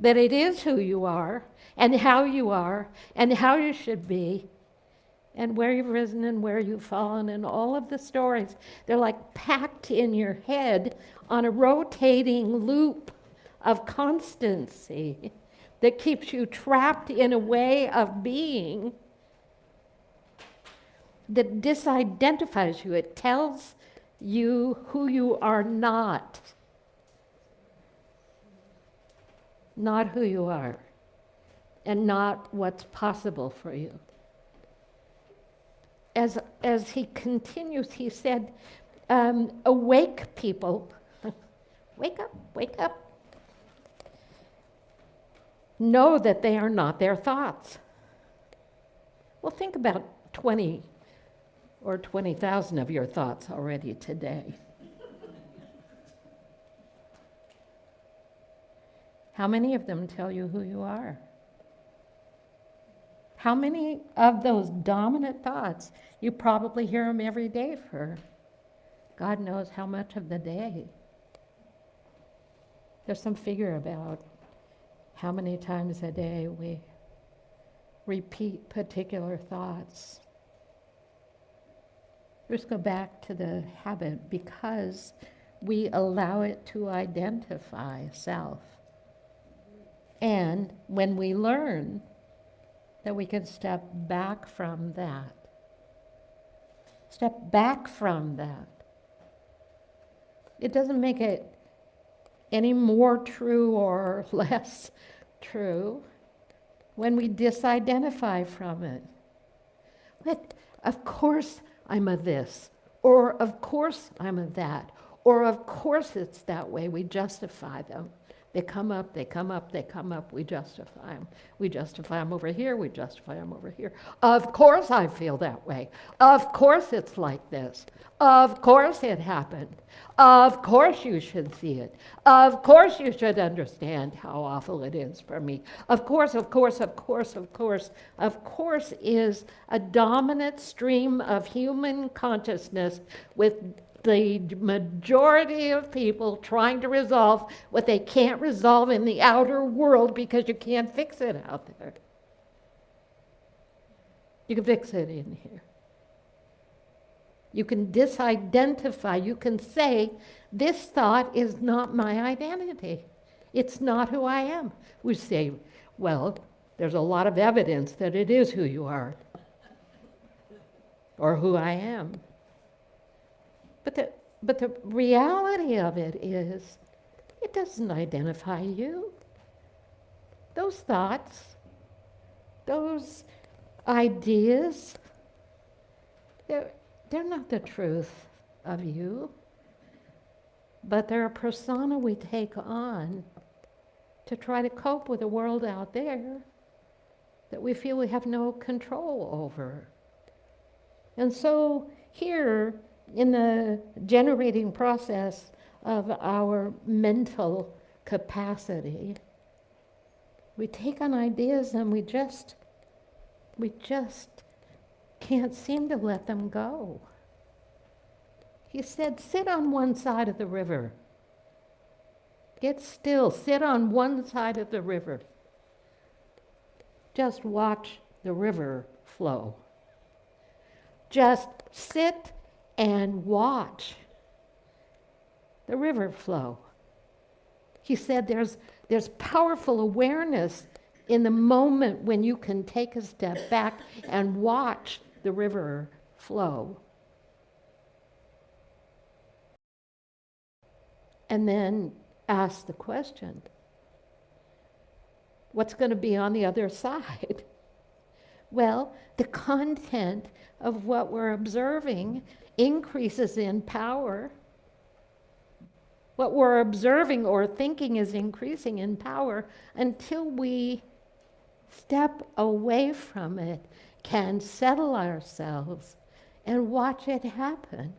that it is who you are and how you should be, and where you've risen and where you've fallen, and all of the stories. They're like packed in your head on a rotating loop of constancy that keeps you trapped in a way of being that disidentifies you. It tells you who you are not who you are, and not what's possible for you. As he continues, he said, awake people, wake up, know that they are not their thoughts. Well, think about 20 or 20,000 of your thoughts already today. How many of them tell you who you are? How many of those dominant thoughts, you probably hear them every day for God knows how much of the day. There's some figure about how many times a day we repeat particular thoughts. Let's go back to the habit, because we allow it to identify self. And when we learn that we can step back from that, it doesn't make it any more true or less true when we disidentify from it. But of course I'm a this, or of course I'm a that, or of course it's that way. We justify them. They come up, we justify them. We justify them over here, we justify them over here. Of course I feel that way. Of course it's like this. Of course it happened. Of course you should see it. Of course you should understand how awful it is for me. Of course is a dominant stream of human consciousness with the majority of people trying to resolve what they can't resolve in the outer world because you can't fix it out there. You can fix it in here. You can disidentify. You can say, this thought is not my identity. It's not who I am. We say, well, there's a lot of evidence that it is who you are or who I am. But the reality of it is, it doesn't identify you. Those thoughts, those ideas, they're not the truth of you, but they're a persona we take on to try to cope with the world out there that we feel we have no control over. And so here, in the generating process of our mental capacity, we take on ideas and we just can't seem to let them go. He said, sit on one side of the river. Get still, sit on one side of the river. Just watch the river flow. Just sit and watch the river flow. He said there's powerful awareness in the moment when you can take a step back and watch the river flow. And then ask the question, what's going to be on the other side? Well, the content of what we're observing increases in power. What we're observing or thinking is increasing in power until we step away from it, can settle ourselves and watch it happen.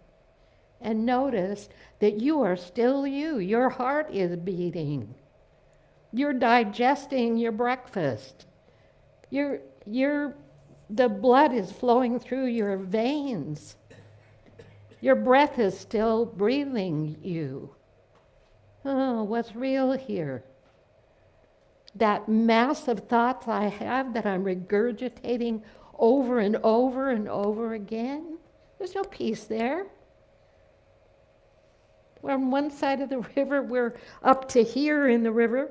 And notice that you are still you. Your heart is beating. You're digesting your breakfast. The blood is flowing through your veins. Your breath is still breathing you. Oh, what's real here? That mass of thoughts I have that I'm regurgitating over and over and over again, there's no peace there. We're on one side of the river, we're up to here in the river.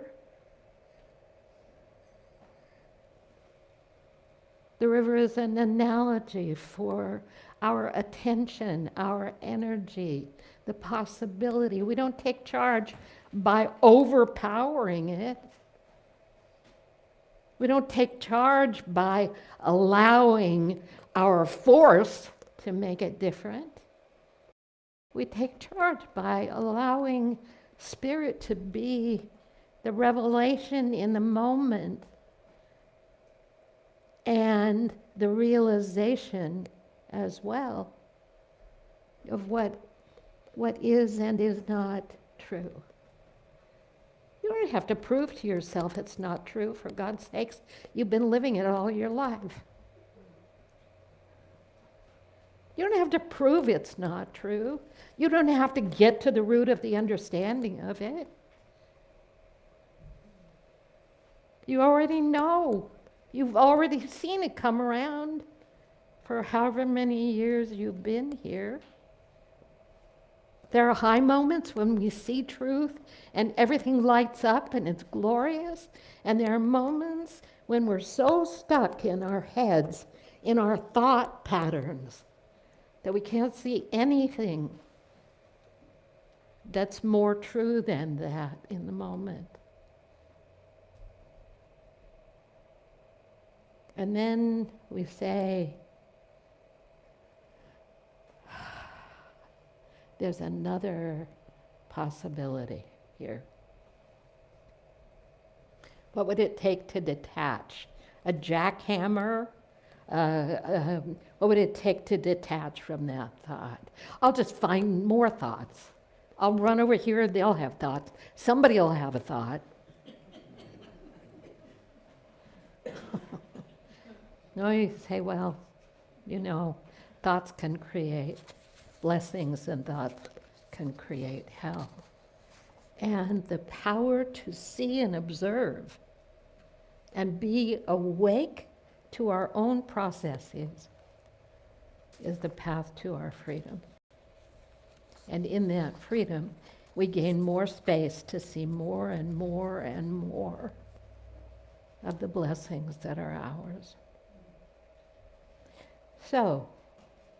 The river is an analogy for our attention, our energy, the possibility. We don't take charge by overpowering it. We don't take charge by allowing our force to make it different. We take charge by allowing Spirit to be the revelation in the moment and the realization as well of what is and is not true. You don't have to prove to yourself it's not true, for God's sakes. You've been living it all your life. You don't have to prove it's not true. You don't have to get to the root of the understanding of it. You already know. You've already seen it come around for however many years you've been here. There are high moments when we see truth and everything lights up and it's glorious. And there are moments when we're so stuck in our heads, in our thought patterns, that we can't see anything that's more true than that in the moment. And then we say, there's another possibility here. What would it take to detach? A jackhammer? What would it take to detach from that thought? I'll just find more thoughts. I'll run over here, they'll have thoughts. Somebody will have a thought. No, you say, well, you know, thoughts can create blessings and thoughts can create hell. And the power to see and observe and be awake to our own processes is the path to our freedom. And in that freedom, we gain more space to see more and more and more of the blessings that are ours. So,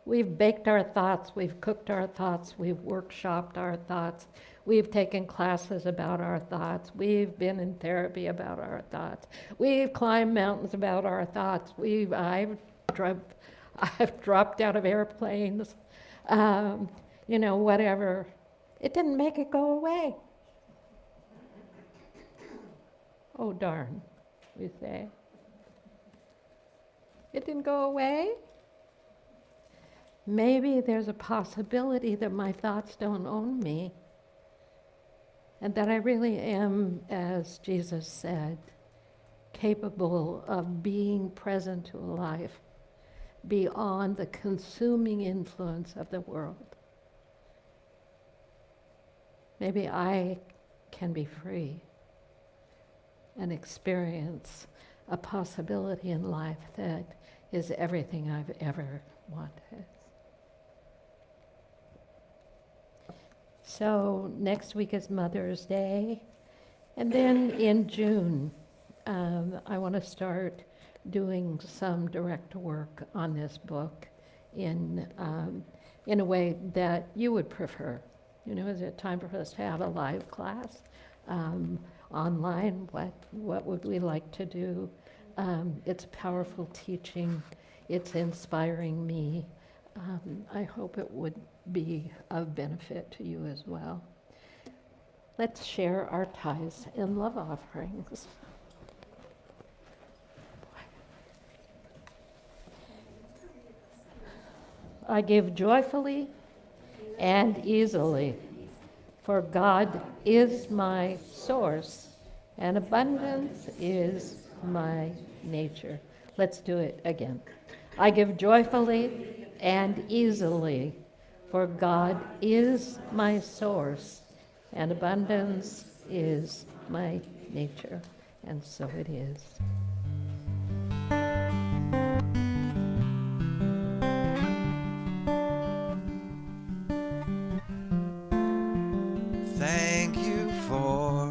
we've baked our thoughts, we've cooked our thoughts, we've workshopped our thoughts, we've taken classes about our thoughts, we've been in therapy about our thoughts, we've climbed mountains about our thoughts, I've dropped out of airplanes, you know, whatever. It didn't make it go away. Oh, darn, we say. It didn't go away. Maybe there's a possibility that my thoughts don't own me, and that I really am, as Jesus said, capable of being present to a life beyond the consuming influence of the world. Maybe I can be free and experience a possibility in life that is everything I've ever wanted. So next week is Mother's Day, and then in June, I want to start doing some direct work on this book in a way that you would prefer. You know, is it time for us to have a live class online? What would we like to do? It's powerful teaching. It's inspiring me. I hope it would be of benefit to you as well. Let's share our tithes and love offerings. I give joyfully and easily, for God is my source, and abundance is my nature. Let's do it again. I give joyfully and easily, for God is my source, and abundance is my nature. And so it is. Thank you for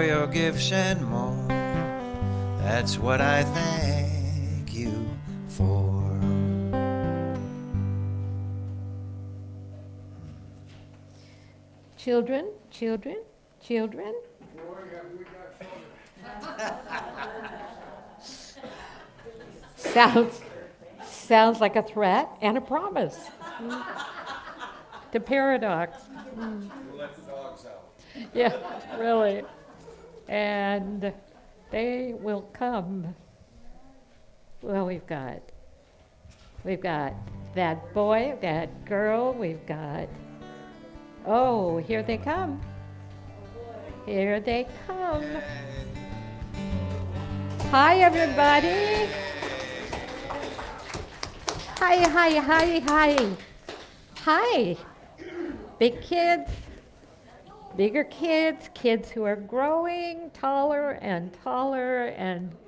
your gifts and more. That's what I thank you for. Children, children, children. Sounds like a threat and a promise. The paradox. Let the dogs out. Yeah, really. And they will come. Well, we've got that boy, that girl, we've got, oh, here they come. Here they come. Hi, everybody. Hi. Hi, big kids, bigger kids, kids who are growing taller and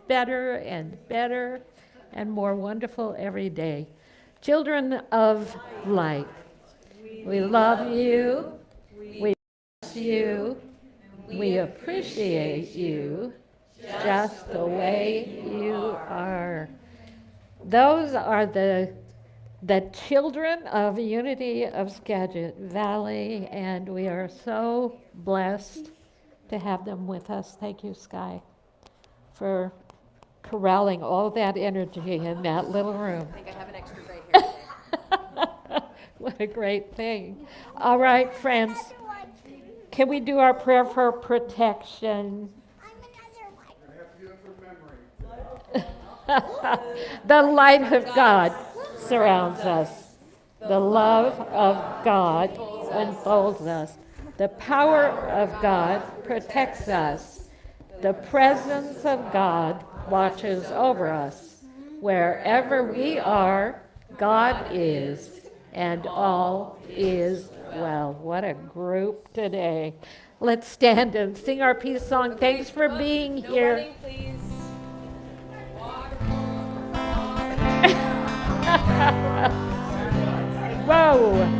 better and more wonderful every day. Children of light, we love you, we bless you, we appreciate you just the way you are. Those are the children of Unity of Skagit Valley, and we are so blessed to have them with us. Thank you, Sky, for corralling all that energy in that little room. I think I have an extra right here. What a great thing. All right, friends, can we do our prayer for protection? The light of God surrounds us. The love of God enfolds us. The power of God protects us. The presence of God watches over us. Wherever we are, God is, and all is well. What a group today. Let's stand and sing our peace song. Thanks for being here. Running, please. Whoa.